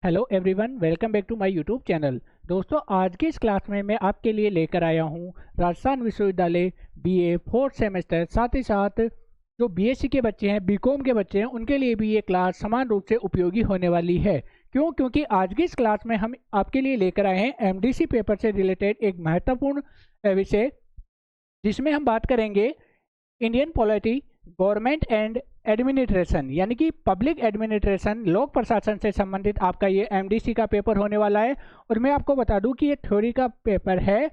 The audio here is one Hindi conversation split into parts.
Hello everyone, welcome back to my YouTube channel. दोस्तों, आज की इस क्लास में मैं आपके लिए लेकर आया हूं राजस्थान विश्वविद्यालय बीए फोर्थ सेमेस्टर, साथ ही साथ जो बीएससी के बच्चे हैं, बीकॉम के बच्चे हैं, उनके लिए भी ये क्लास समान रूप से उपयोगी होने वाली है। क्योंकि आज की इस क्लास में हम आपके लिए लेकर आए हैं एमडीसी पेपर से रिलेटेड एक महत्वपूर्ण विषय, जिसमें हम बात करेंगे Indian polity, government and administration, यानी कि पब्लिक एडमिनिस्ट्रेशन, लोक प्रशासन से संबंधित आपका ये एमडीसी का पेपर होने वाला है। और मैं आपको बता दूं कि ये थ्योरी का पेपर है।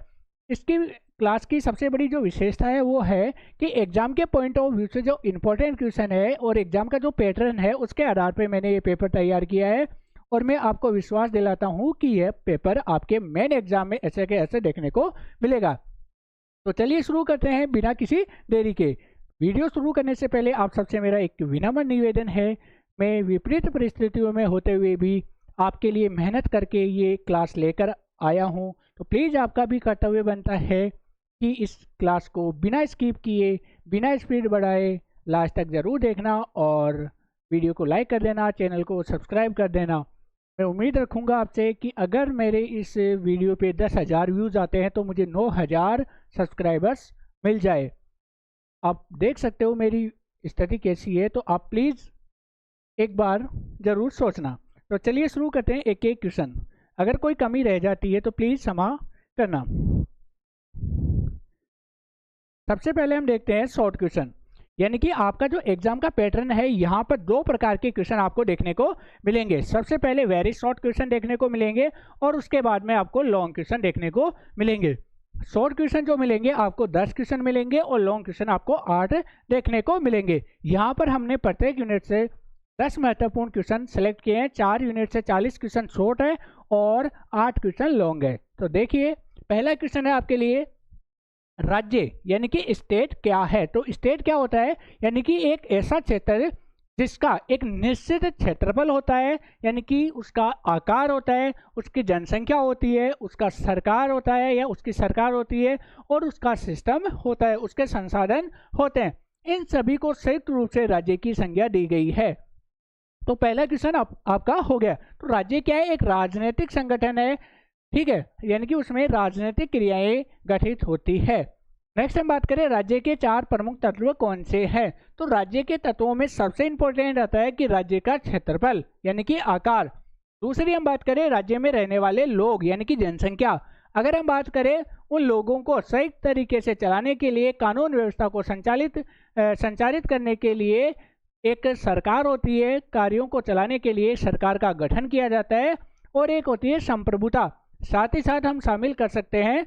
इसकी क्लास की सबसे बड़ी जो विशेषता है वो है कि एग्जाम के पॉइंट ऑफ व्यू से जो इम्पोर्टेंट क्वेश्चन है और एग्जाम का जो पैटर्न है उसके आधार पर मैंने ये पेपर तैयार किया है। और मैं आपको विश्वास दिलाता हूँ कि यह पेपर आपके मेन एग्जाम में ऐसे के ऐसे देखने को मिलेगा। तो चलिए शुरू करते हैं बिना किसी देरी के। वीडियो शुरू करने से पहले आप सबसे मेरा एक विनम्र निवेदन है, मैं विपरीत परिस्थितियों में होते हुए भी आपके लिए मेहनत करके ये क्लास लेकर आया हूँ, तो प्लीज़ आपका भी कर्तव्य बनता है कि इस क्लास को बिना स्किप किए, बिना स्पीड बढ़ाए लास्ट तक ज़रूर देखना और वीडियो को लाइक कर देना, चैनल को सब्सक्राइब कर देना। मैं उम्मीद रखूँगा आपसे कि अगर मेरे इस वीडियो पे 10,000 व्यूज़ आते हैं तो मुझे 9,000 सब्सक्राइबर्स मिल जाए। आप देख सकते हो मेरी स्थिति कैसी है, तो आप प्लीज़ एक बार ज़रूर सोचना। तो चलिए शुरू करते हैं एक एक क्वेश्चन। अगर कोई कमी रह जाती है तो प्लीज़ क्षमा करना। सबसे पहले हम देखते हैं शॉर्ट क्वेश्चन, यानी कि आपका जो एग्जाम का पैटर्न है, यहाँ पर दो प्रकार के क्वेश्चन आपको देखने को मिलेंगे। सबसे पहले वेरी शॉर्ट क्वेश्चन देखने को मिलेंगे और उसके बाद में आपको लॉन्ग क्वेश्चन देखने को मिलेंगे। शॉर्ट क्वेश्चन जो मिलेंगे आपको 10 क्वेश्चन मिलेंगे और लॉन्ग क्वेश्चन आपको 8 देखने को मिलेंगे। यहाँ पर हमने प्रत्येक यूनिट से 10 महत्वपूर्ण क्वेश्चन सेलेक्ट किए हैं। 4 यूनिट से 40 क्वेश्चन शॉर्ट है और 8 क्वेश्चन लॉन्ग है। तो देखिए, पहला क्वेश्चन है आपके लिए, राज्य यानी कि स्टेट क्या है। तो स्टेट क्या होता है, यानी कि एक ऐसा क्षेत्र जिसका एक निश्चित क्षेत्रफल होता है, यानी कि उसका आकार होता है, उसकी जनसंख्या होती है, उसका सरकार होता है या उसकी सरकार होती है और उसका सिस्टम होता है, उसके संसाधन होते हैं। इन सभी को संयुक्त रूप से राज्य की संज्ञा दी गई है। तो पहला क्वेश्चन आपका हो गया। तो राज्य क्या है, एक राजनीतिक संगठन है, ठीक है, यानी कि उसमें राजनीतिक क्रियाएं गठित होती है। नेक्स्ट हम बात करें राज्य के 4 प्रमुख तत्व कौन से हैं। तो राज्य के तत्वों में सबसे इंपॉर्टेंट आता है कि राज्य का क्षेत्रफल यानी कि आकार। दूसरी हम बात करें राज्य में रहने वाले लोग यानी कि जनसंख्या। अगर हम बात करें उन लोगों को सही तरीके से चलाने के लिए, कानून व्यवस्था को संचालित करने के लिए एक सरकार होती है, कार्यों को चलाने के लिए सरकार का गठन किया जाता है। और एक होती है संप्रभुता। साथ ही साथ हम शामिल कर सकते हैं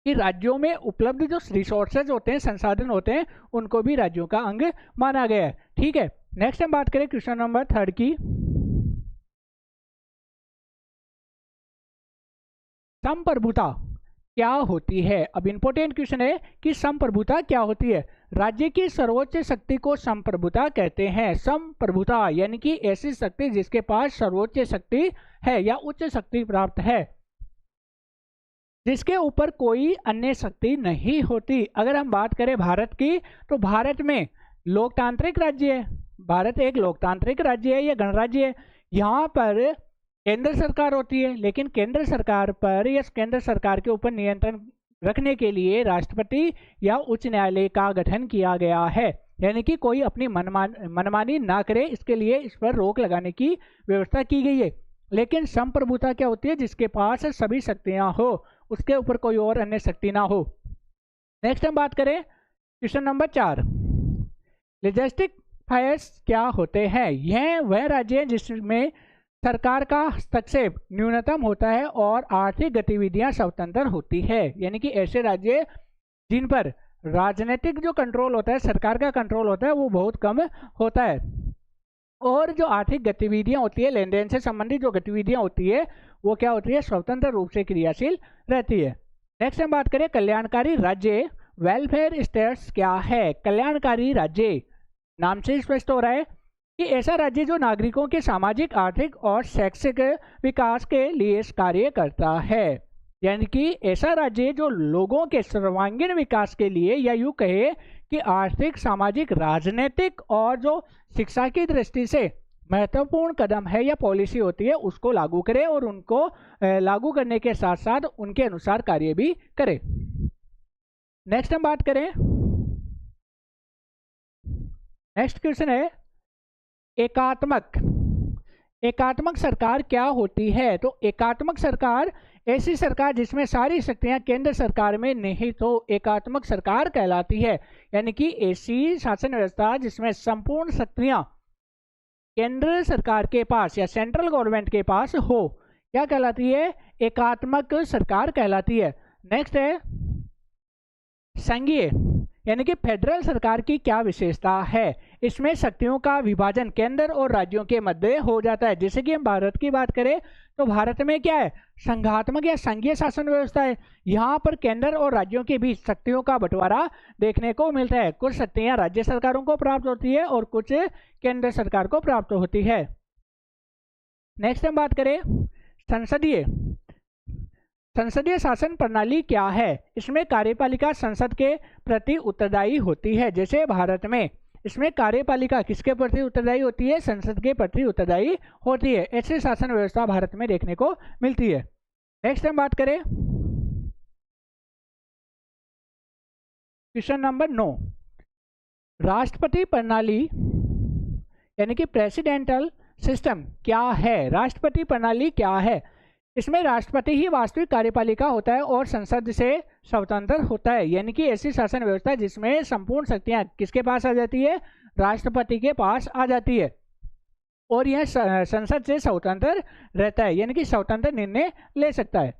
कि राज्यों में उपलब्ध जो रिसोर्सेज होते हैं, संसाधन होते हैं, उनको भी राज्यों का अंग माना गया है। ठीक है, नेक्स्ट हम बात करें क्वेश्चन नंबर 3 की, संप्रभुता क्या होती है। अब इंपॉर्टेंट क्वेश्चन है कि संप्रभुता क्या होती है। राज्य की सर्वोच्च शक्ति को संप्रभुता कहते हैं। संप्रभुता यानी कि ऐसी शक्ति जिसके पास सर्वोच्च शक्ति है या उच्च शक्ति प्राप्त है, जिसके ऊपर कोई अन्य शक्ति नहीं होती। अगर हम बात करें भारत की, तो भारत में लोकतांत्रिक राज्य है। भारत एक लोकतांत्रिक राज्य है या गणराज्य है। यहाँ पर केंद्र सरकार होती है, लेकिन केंद्र सरकार पर या केंद्र सरकार के ऊपर नियंत्रण रखने के लिए राष्ट्रपति या उच्च न्यायालय का गठन किया गया है, यानी कि कोई अपनी मनमानी ना करे, इसके लिए इस पर रोक लगाने की व्यवस्था की गई है। लेकिन संप्रभुता क्या होती है, जिसके पास सभी शक्तियां हो, उसके ऊपर कोई और अन्य शक्ति ना हो। नेक्स्ट हम बात करें क्वेश्चन नंबर 4, लेजिस्लेटिव अफेयर्स क्या होते हैं। यह वह राज्य है जिसमें सरकार का हस्तक्षेप न्यूनतम होता है और आर्थिक गतिविधियां स्वतंत्र होती है, यानी कि ऐसे राज्य जिन पर राजनीतिक जो कंट्रोल होता है, सरकार का कंट्रोल होता है, वो बहुत कम होता है और जो आर्थिक गतिविधियां होती है, लेन देन से संबंधित जो गतिविधियां होती है, वो क्या होती है, स्वतंत्र रूप से क्रियाशील रहती है। नेक्स्ट हम बात करें कल्याणकारी राज्य, वेलफेयर स्टेट्स क्या है। कल्याणकारी राज्य नाम से स्पष्ट हो रहा है कि ऐसा राज्य जो नागरिकों के सामाजिक, आर्थिक और शैक्षिक विकास के लिए कार्य करता है, यानी कि ऐसा राज्य जो लोगों के सर्वांगीण विकास के लिए, या यूं कहे कि आर्थिक, सामाजिक, राजनीतिक और जो शिक्षा की दृष्टि से महत्वपूर्ण कदम है या पॉलिसी होती है उसको लागू करे और उनको लागू करने के साथ साथ उनके अनुसार कार्य भी करे। नेक्स्ट हम बात करें, नेक्स्ट क्वेश्चन है एकात्मक सरकार क्या होती है? तो एकात्मक सरकार ऐसी सरकार जिसमें सारी शक्तियां केंद्र सरकार में निहित हो, एकात्मक सरकार कहलाती है। यानी कि ऐसी शासन व्यवस्था जिसमें संपूर्ण शक्तियां केंद्र सरकार के पास या सेंट्रल गवर्नमेंट के पास हो, क्या कहलाती है? एकात्मक सरकार कहलाती है। नेक्स्ट है संघीय यानी कि फेडरल सरकार की क्या विशेषता है? इसमें शक्तियों का विभाजन केंद्र और राज्यों के मध्य हो जाता है। जैसे कि हम भारत की बात करें तो भारत में क्या है? संघात्मक या संघीय शासन व्यवस्था है। यहाँ पर केंद्र और राज्यों के बीच शक्तियों का बंटवारा देखने को मिलता है। कुछ शक्तियां राज्य सरकारों को प्राप्त होती है और कुछ केंद्र सरकार को प्राप्त होती है। नेक्स्ट हम बात करें संसदीय शासन प्रणाली क्या है? इसमें कार्यपालिका संसद के प्रति उत्तरदायी होती है। जैसे भारत में इसमें कार्यपालिका किसके प्रति उत्तरदायी होती है? संसद के प्रति उत्तरदायी होती है। ऐसी शासन व्यवस्था भारत में देखने को मिलती है। नेक्स्ट हम बात करें क्वेश्चन नंबर 9, राष्ट्रपति प्रणाली यानी कि प्रेसिडेंटल सिस्टम क्या है? राष्ट्रपति प्रणाली क्या है? इसमें राष्ट्रपति ही वास्तविक कार्यपालिका होता है और संसद से स्वतंत्र होता है। यानी कि ऐसी शासन व्यवस्था जिसमें संपूर्ण शक्तियां किसके पास आ जाती है? राष्ट्रपति के पास आ जाती है और यह संसद से स्वतंत्र रहता है, यानी कि स्वतंत्र निर्णय ले सकता है।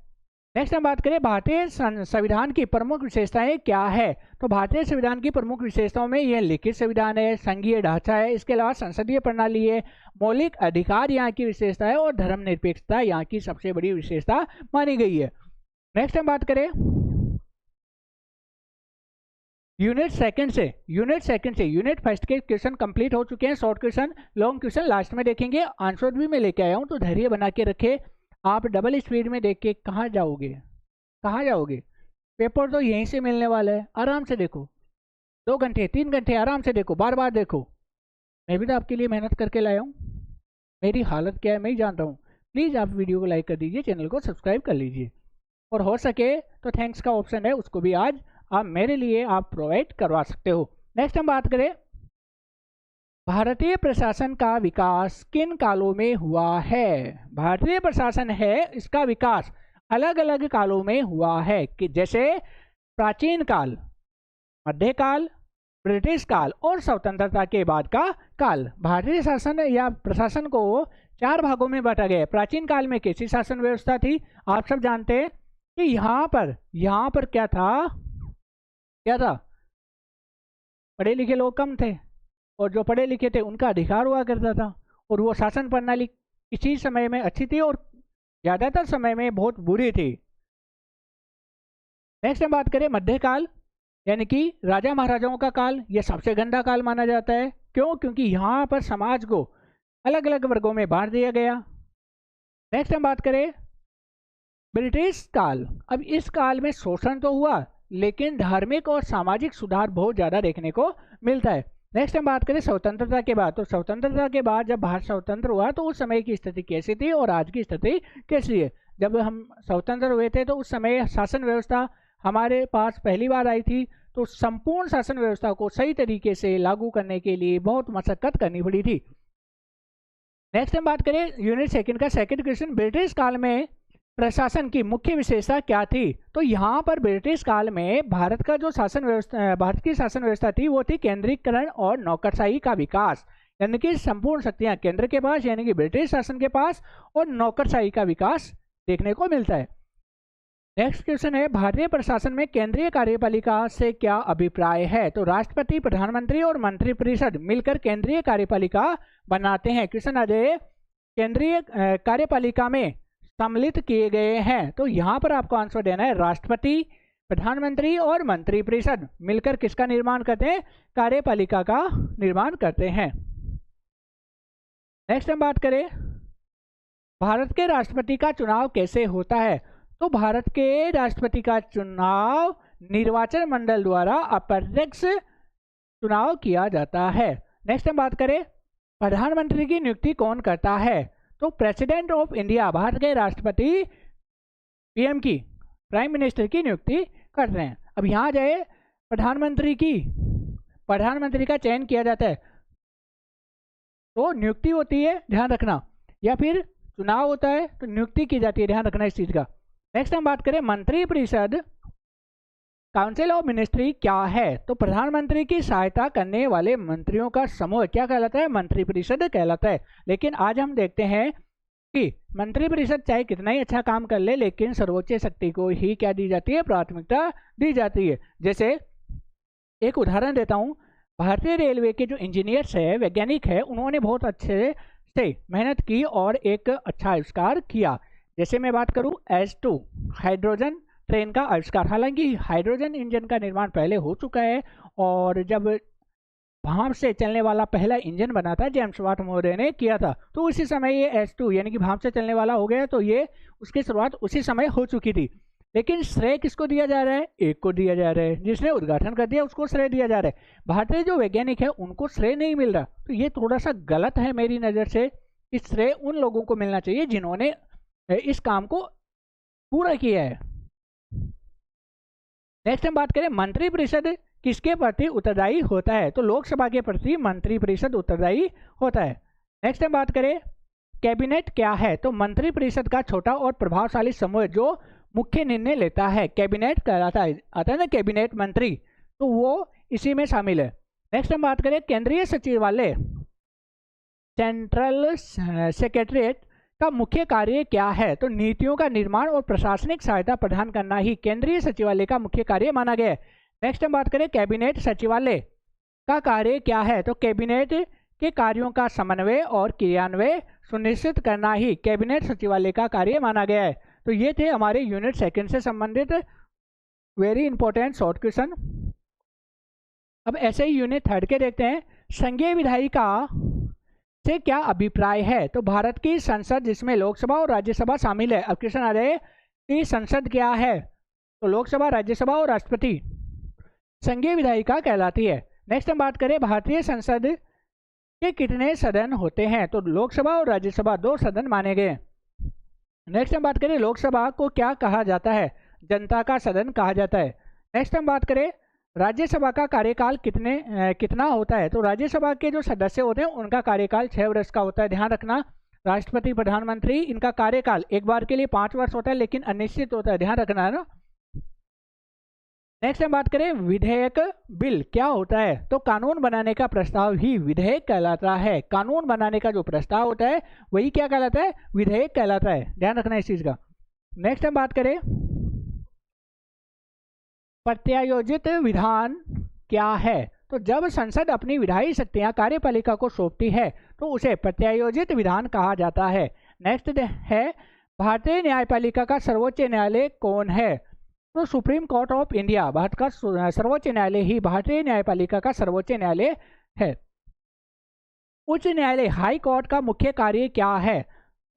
नेक्स्ट हम बात करें भारतीय संविधान की प्रमुख विशेषताएं क्या है? तो भारतीय संविधान की प्रमुख विशेषताओं में यह लिखित संविधान है, संघीय ढांचा है, इसके अलावा संसदीय प्रणाली है, मौलिक अधिकार यहाँ की विशेषता है और धर्मनिरपेक्षता यहाँ की सबसे बड़ी विशेषता मानी गई है। नेक्स्ट हम बात करें यूनिट फर्स्ट के क्वेश्चन कंप्लीट हो चुके हैं। Short question, long question last में देखेंगे। आंसर भी मैं लेके आया हूँ, तो धैर्य बना के रखे। आप डबल स्पीड में देख के कहाँ जाओगे? पेपर तो यहीं से मिलने वाला है। आराम से देखो, 2 घंटे 3 घंटे आराम से देखो, बार बार देखो। मैं भी तो आपके लिए मेहनत करके लाया हूँ। मेरी हालत क्या है मैं ही जानता हूँ। प्लीज़ आप वीडियो को लाइक कर दीजिए, चैनल को सब्सक्राइब कर लीजिए और हो सके तो थैंक्स का ऑप्शन है उसको भी आज आप मेरे लिए आप प्रोवाइड करवा सकते हो। नेक्स्ट हम बात करें भारतीय प्रशासन का विकास किन कालों में हुआ है? भारतीय प्रशासन है इसका विकास अलग अलग कालों में हुआ है कि जैसे प्राचीन काल, मध्यकाल, ब्रिटिश काल और स्वतंत्रता के बाद का काल। भारतीय शासन या प्रशासन को 4 भागों में बांटा गया है। प्राचीन काल में कैसी शासन व्यवस्था थी? आप सब जानते हैं कि यहाँ पर क्या था? पढ़े लिखे लोग कम थे और जो पढ़े लिखे थे उनका अधिकार हुआ करता था और वो शासन प्रणाली किसी समय में अच्छी थी और ज़्यादातर समय में बहुत बुरी थी। नेक्स्ट हम बात करें मध्यकाल यानी कि राजा महाराजाओं का काल। यह सबसे गंदा काल माना जाता है। क्यों? क्योंकि यहाँ पर समाज को अलग अलग वर्गों में बांट दिया गया। नेक्स्ट हम बात करें ब्रिटिश काल। अब इस काल में शोषण तो हुआ लेकिन धार्मिक और सामाजिक सुधार बहुत ज़्यादा देखने को मिलता है। नेक्स्ट हम बात करें स्वतंत्रता के बाद। तो स्वतंत्रता के बाद जब भारत स्वतंत्र हुआ तो उस समय की स्थिति कैसी थी और आज की स्थिति कैसी है? जब हम स्वतंत्र हुए थे तो उस समय शासन व्यवस्था हमारे पास पहली बार आई थी, तो संपूर्ण शासन व्यवस्था को सही तरीके से लागू करने के लिए बहुत मशक्कत करनी पड़ी थी। नेक्स्ट हम बात करें यूनिट सेकंड का सेकंड क्वेश्चन, ब्रिटिश काल में प्रशासन की मुख्य विशेषता क्या थी? तो यहाँ पर ब्रिटिश काल में भारत की शासन व्यवस्था थी वो थी केंद्रीकरण और नौकरशाही का विकास। यानी कि संपूर्ण शक्तियाँ केंद्र के पास यानी कि ब्रिटिश शासन के पास और नौकरशाही का विकास देखने को मिलता है। नेक्स्ट क्वेश्चन है भारतीय प्रशासन में केंद्रीय कार्यपालिका से क्या अभिप्राय है? तो राष्ट्रपति, प्रधानमंत्री और मंत्रिपरिषद मिलकर केंद्रीय कार्यपालिका बनाते हैं। क्वेश्चन आ जाए केंद्रीय कार्यपालिका में सम्मिलित किए गए हैं। तो यहाँ पर आपको आंसर देना है राष्ट्रपति, प्रधानमंत्री और मंत्रिपरिषद मिलकर किसका निर्माण करते हैं? कार्यपालिका का निर्माण करते हैं। नेक्स्ट हम बात करें भारत के राष्ट्रपति का चुनाव कैसे होता है? तो भारत के राष्ट्रपति का चुनाव निर्वाचन मंडल द्वारा अप्रत्यक्ष चुनाव किया जाता है। नेक्स्ट हम बात करें प्रधानमंत्री की नियुक्ति कौन करता है? तो प्रेसिडेंट ऑफ इंडिया, भारत के राष्ट्रपति पीएम की, प्राइम मिनिस्टर की नियुक्ति कर रहे हैं। अब यहाँ जाए प्रधानमंत्री का चयन किया जाता है तो नियुक्ति होती है, ध्यान रखना, या फिर चुनाव होता है तो नियुक्ति की जाती है, ध्यान रखना इस चीज का। नेक्स्ट हम बात करें मंत्रिपरिषद, काउंसिल ऑफ मिनिस्ट्री क्या है? तो प्रधानमंत्री की सहायता करने वाले मंत्रियों का समूह क्या कहलाता है? मंत्रिपरिषद कहलाता है। लेकिन आज हम देखते हैं कि मंत्रिपरिषद चाहे कितना ही अच्छा काम कर ले, लेकिन सर्वोच्च शक्ति को ही क्या दी जाती है? प्राथमिकता दी जाती है। जैसे एक उदाहरण देता हूँ, भारतीय रेलवे के जो इंजीनियर्स है, वैज्ञानिक है, उन्होंने बहुत अच्छे से मेहनत की और एक अच्छा आविष्कार किया। जैसे मैं बात करूँ S2 हाइड्रोजन ट्रेन का आविष्कार। हालांकि हाइड्रोजन इंजन का निर्माण पहले हो चुका है और जब भाप से चलने वाला पहला इंजन बना था, जेम्स वाट महोदय ने किया था, तो उसी समय ये S2 यानी कि भाप से चलने वाला हो गया, तो ये उसकी शुरुआत उसी समय हो चुकी थी। लेकिन श्रेय किसको दिया जा रहा है? एक को दिया जा रहा है, जिसने उद्घाटन कर दिया उसको श्रेय दिया जा रहा है। भारतीय जो वैज्ञानिक है उनको श्रेय नहीं मिल रहा, तो ये थोड़ा सा गलत है मेरी नज़र से। इस श्रेय उन लोगों को मिलना चाहिए जिन्होंने इस काम को पूरा किया है। नेक्स्ट हम बात करें मंत्रिपरिषद किसके प्रति उत्तरदायी होता है? तो लोकसभा के प्रति मंत्रिपरिषद उत्तरदायी होता है। नेक्स्ट हम बात करें कैबिनेट क्या है? तो मंत्रिपरिषद का छोटा और प्रभावशाली समूह जो मुख्य निर्णय लेता है, कैबिनेट कहलाता है। आता है ना कैबिनेट मंत्री, तो वो इसी में शामिल है। नेक्स्ट हम बात करें केंद्रीय सचिवालय, सेंट्रल सेक्रेटरीट का मुख्य कार्य क्या है? तो नीतियों का निर्माण और प्रशासनिक सहायता प्रदान करना ही केंद्रीय सचिवालय का मुख्य कार्य माना गया है। नेक्स्ट हम बात करें कैबिनेट सचिवालय का कार्य क्या है? तो कैबिनेट के कार्यों का समन्वय और क्रियान्वयन सुनिश्चित करना ही कैबिनेट सचिवालय का कार्य माना गया है। तो ये थे हमारे यूनिट सेकंड से संबंधित वेरी इंपॉर्टेंट शॉर्ट क्वेश्चन। अब ऐसे ही यूनिट थर्ड के देखते हैं। संघीय विधायिका से क्या अभिप्राय है? तो भारत की संसद जिसमें लोकसभा और राज्यसभा शामिल है। अब क्वेश्चन आ जाए कि संसद क्या है? तो लोकसभा, राज्यसभा और राष्ट्रपति संघीय विधायिका कहलाती है। नेक्स्ट हम बात करें भारतीय संसद के कितने सदन होते हैं? तो लोकसभा और राज्यसभा 2 सदन माने गए। नेक्स्ट हम बात करें लोकसभा को क्या कहा जाता है? जनता का सदन कहा जाता है। नेक्स्ट हम बात करें राज्यसभा का कार्यकाल कितना होता है? तो राज्यसभा के जो सदस्य होते हैं उनका कार्यकाल 6 वर्ष का होता है। ध्यान रखना, राष्ट्रपति, प्रधानमंत्री, इनका कार्यकाल एक बार के लिए 5 वर्ष होता है, लेकिन अनिश्चित होता है, ध्यान रखना है ना। नेक्स्ट हम बात करें विधेयक बिल क्या होता है? तो कानून बनाने का प्रस्ताव ही विधेयक कहलाता है। कानून बनाने का जो प्रस्ताव होता है वही क्या कहलाता है? विधेयक कहलाता है, ध्यान रखना इस चीज का। नेक्स्ट हम बात करें प्रत्यायोजित विधान क्या है? तो जब संसद अपनी विधायी शक्तियां कार्यपालिका को सौंपती है तो उसे प्रत्यायोजित विधान कहा जाता है। नेक्स्ट है भारतीय न्यायपालिका का सर्वोच्च न्यायालय कौन है? तो supreme court of India, Bharat का सर्वोच्च न्यायालय ही भारतीय न्यायपालिका का सर्वोच्च न्यायालय है। उच्च न्यायालय, हाई कोर्ट का मुख्य कार्य क्या है?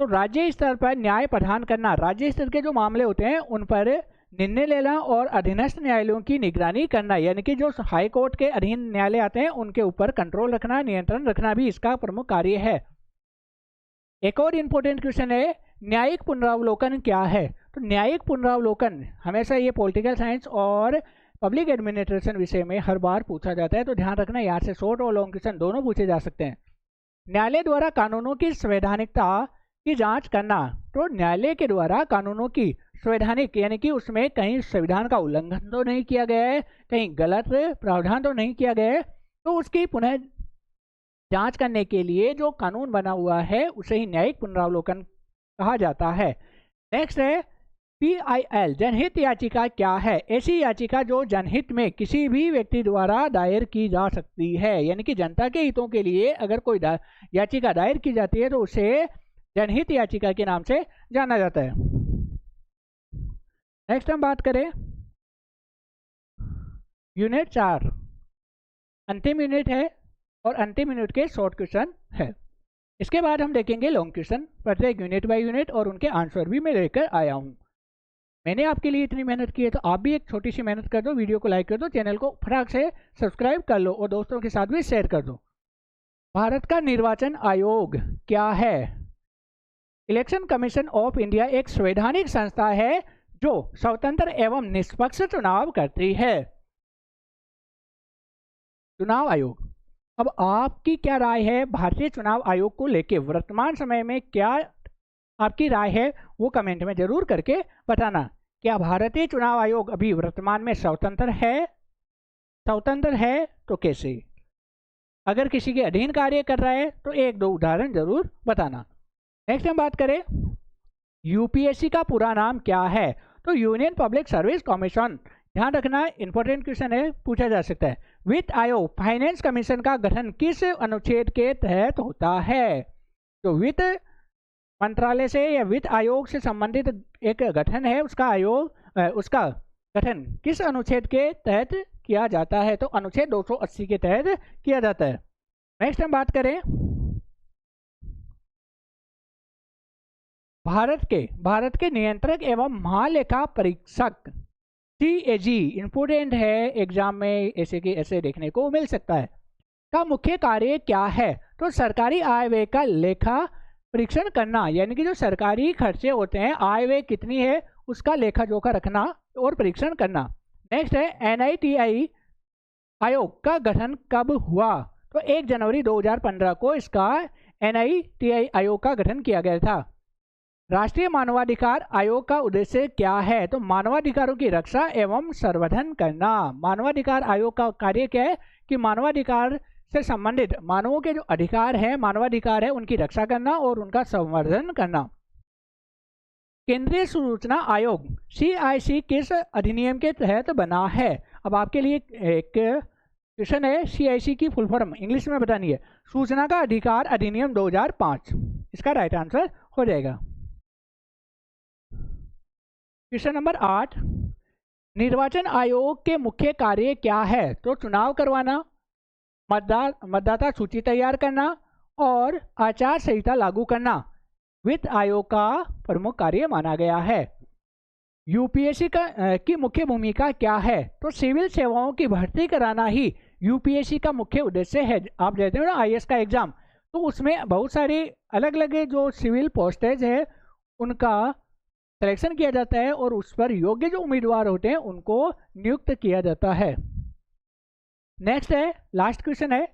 तो राज्य स्तर पर न्याय प्रदान करना, राज्य स्तर के जो मामले होते हैं उन पर निर्णय लेना और अधीनस्थ न्यायालयों की निगरानी करना, यानी कि जो हाई कोर्ट के अधीन न्यायालय आते हैं उनके ऊपर कंट्रोल रखना, नियंत्रण रखना भी इसका प्रमुख कार्य है। एक और इम्पोर्टेंट क्वेश्चन है न्यायिक पुनरावलोकन क्या है? तो न्यायिक पुनरावलोकन हमेशा ये पॉलिटिकल साइंस और पब्लिक एडमिनिस्ट्रेशन विषय में हर बार पूछा जाता है, तो ध्यान रखना यहाँ से शॉर्ट और लॉन्ग क्वेश्चन दोनों पूछे जा सकते हैं। न्यायालय द्वारा कानूनों की संवैधानिकता की जांच करना, तो न्यायालय के द्वारा कानूनों की संवैधानिक यानी कि उसमें कहीं संविधान का उल्लंघन तो नहीं किया गया है, कहीं गलत प्रावधान तो नहीं किया गया है, तो उसकी पुनः जांच करने के लिए जो कानून बना हुआ है उसे ही न्यायिक पुनरावलोकन कहा जाता है। नेक्स्ट है PIL, जनहित याचिका क्या है? ऐसी याचिका जो जनहित में किसी भी व्यक्ति द्वारा दायर की जा सकती है, यानी कि जनता के हितों के लिए अगर कोई याचिका दायर की जाती है तो उसे जनहित याचिका के नाम से जाना जाता है। नेक्स्ट हम बात करें यूनिट 4, अंतिम यूनिट है और अंतिम यूनिट के शॉर्ट क्वेश्चन है। इसके बाद हम देखेंगे लॉन्ग क्वेश्चन, प्रत्येक यूनिट बाय यूनिट, और उनके आंसर भी मैं लेकर आया हूँ। मैंने आपके लिए इतनी मेहनत की है तो आप भी एक छोटी सी मेहनत कर दो, वीडियो को लाइक कर दो, चैनल को फटाक से सब्सक्राइब कर लो और दोस्तों के साथ भी शेयर कर दो। भारत का निर्वाचन आयोग क्या है? इलेक्शन कमीशन ऑफ इंडिया एक संवैधानिक संस्था है जो स्वतंत्र एवं निष्पक्ष चुनाव करती है। चुनाव आयोग। अब आपकी क्या राय है भारतीय चुनाव आयोग को लेके? वर्तमान समय में क्या आपकी राय है वो कमेंट में जरूर करके बताना। क्या भारतीय चुनाव आयोग अभी वर्तमान में स्वतंत्र है? स्वतंत्र है तो कैसे? अगर किसी के अधीन कार्य कर रहा है तो एक दो उदाहरण जरूर बताना। नेक्स्ट हम बात करें यूपीएससी का पूरा नाम क्या है? तो यूनियन पब्लिक सर्विस कमीशन। ध्यान रखना इंपॉर्टेंट क्वेश्चन है, पूछा जा सकता है। वित्त आयोग फाइनेंस कमीशन का गठन किस अनुच्छेद के तहत होता है? तो वित्त मंत्रालय से या वित्त आयोग से संबंधित एक गठन है, उसका गठन किस अनुच्छेद के तहत किया जाता है? तो अनुच्छेद 280 के तहत किया जाता है। नेक्स्ट हम बात करें भारत के नियंत्रक एवं महालेखा परीक्षक CAG। इंपोर्टेंट है, एग्जाम में ऐसे के ऐसे देखने को मिल सकता है। का मुख्य कार्य क्या है? तो सरकारी आय व्यय का लेखा परीक्षण करना, यानी कि जो सरकारी खर्चे होते हैं, आय व्यय कितनी है उसका लेखा जोखा रखना और परीक्षण करना। नेक्स्ट है NITI आयोग का गठन कब हुआ? तो 1 जनवरी 2015 को इसका NITI आयोग का गठन किया गया था। राष्ट्रीय मानवाधिकार आयोग का उद्देश्य क्या है? तो मानवाधिकारों की रक्षा एवं संवर्धन करना। मानवाधिकार आयोग का कार्य क्या है कि मानवाधिकार से संबंधित मानवों के जो अधिकार है, मानवाधिकार है, उनकी रक्षा करना और उनका संवर्धन करना। केंद्रीय सूचना आयोग CIC किस अधिनियम के तहत बना है? अब आपके लिए एक क्वेश्चन है, CIC की फुल फॉर्म इंग्लिश में बतानी है। सूचना का अधिकार अधिनियम 2005 इसका राइट आंसर हो जाएगा। क्वेश्चन नंबर 8, निर्वाचन आयोग के मुख्य कार्य क्या है? तो चुनाव करवाना, मतदाता सूची तैयार करना और आचार संहिता लागू करना वित्त आयोग का प्रमुख कार्य माना गया है। यूपीएससी की मुख्य भूमिका क्या है? तो सिविल सेवाओं की भर्ती कराना ही यूपीएससी का मुख्य उद्देश्य है। आप देते हो ना IAS का एग्जाम, तो उसमें बहुत सारी अलग अलग जो सिविल पोस्टेज है उनका सिलेक्शन किया जाता है और उस पर योग्य जो उम्मीदवार होते हैं उनको नियुक्त किया जाता है। नेक्स्ट है, लास्ट क्वेश्चन है,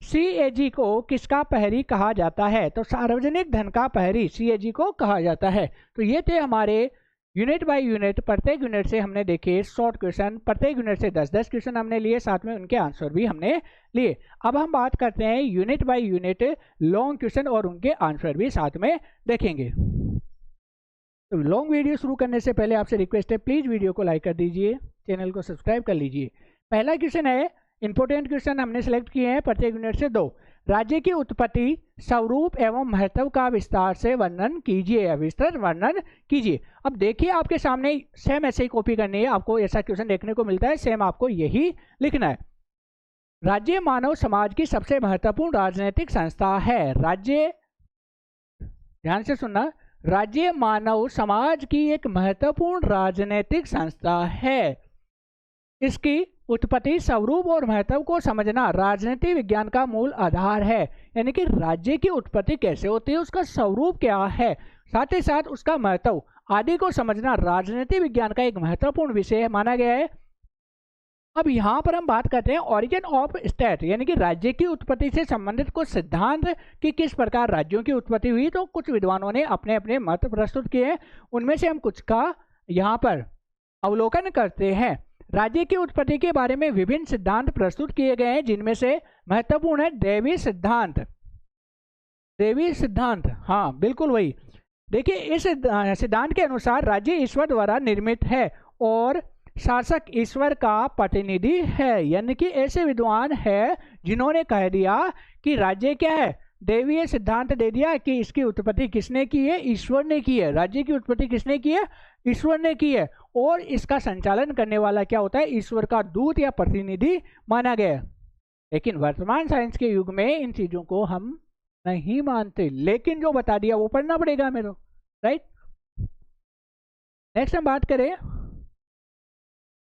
CAG को किसका प्रहरी कहा जाता है? तो सार्वजनिक धन का प्रहरी CAG को कहा जाता है। तो ये थे हमारे यूनिट बाय यूनिट, प्रत्येक यूनिट से हमने देखे शॉर्ट क्वेश्चन, प्रत्येक यूनिट से 10-10 क्वेश्चन हमने लिए, साथ में उनके आंसर भी हमने लिए। अब हम बात करते हैं unit by unit long question और उनके आंसर भी साथ में देखेंगे। तो लॉन्ग वीडियो शुरू करने से पहले आपसे रिक्वेस्ट है, प्लीज वीडियो को लाइक कर दीजिए, चैनल को सब्सक्राइब कर लीजिए। पहला क्वेश्चन है, इंपोर्टेंट क्वेश्चन हमने सेलेक्ट किए हैं प्रत्येक यूनिट से 2। राज्य की उत्पत्ति, स्वरूप एवं महत्व का विस्तार से वर्णन कीजिए, विस्तृत वर्णन कीजिए। अब देखिए आपके सामने सेम ऐसे ही कॉपी करनी है, आपको ऐसा क्वेश्चन देखने को मिलता है, सेम आपको यही लिखना है। राज्य मानव समाज की सबसे महत्वपूर्ण राजनीतिक संस्था है। राज्य, ध्यान से सुनना, राज्य मानव समाज की एक महत्वपूर्ण राजनीतिक संस्था है। इसकी उत्पत्ति, स्वरूप और महत्व को समझना राजनीति विज्ञान का मूल आधार है। यानी कि राज्य की उत्पत्ति कैसे होती है, उसका स्वरूप क्या है, साथ ही साथ उसका महत्व आदि को समझना राजनीति विज्ञान का एक महत्वपूर्ण विषय माना गया है। अब यहाँ पर हम बात करते हैं ओरिजिन ऑफ स्टेट, यानी कि राज्य की उत्पत्ति से संबंधित कुछ सिद्धांत कि किस प्रकार राज्यों की उत्पत्ति हुई। तो कुछ विद्वानों ने अपने अपने मत प्रस्तुत किए हैं, उनमें से हम कुछ का यहाँ पर अवलोकन करते हैं। राज्य की उत्पत्ति के बारे में विभिन्न सिद्धांत प्रस्तुत किए गए हैं, जिनमें से महत्वपूर्ण है दैवी सिद्धांत। दैवी सिद्धांत, हाँ बिल्कुल वही। देखिए, इस सिद्धांत के अनुसार राज्य ईश्वर द्वारा निर्मित है और शासक ईश्वर का प्रतिनिधि है। यानी कि ऐसे विद्वान है जिन्होंने कह दिया कि राज्य क्या है, दैवीय सिद्धांत दे दिया कि इसकी उत्पत्ति किसने की है, ईश्वर ने की है। राज्य की उत्पत्ति किसने की है, ईश्वर ने की है, और इसका संचालन करने वाला क्या होता है, ईश्वर का दूत या प्रतिनिधि माना गया। लेकिन वर्तमान साइंस के युग में इन चीजों को हम नहीं मानते, लेकिन जो बता दिया वो पढ़ना पड़ेगा मेरे, राइट। नेक्स्ट हम बात करें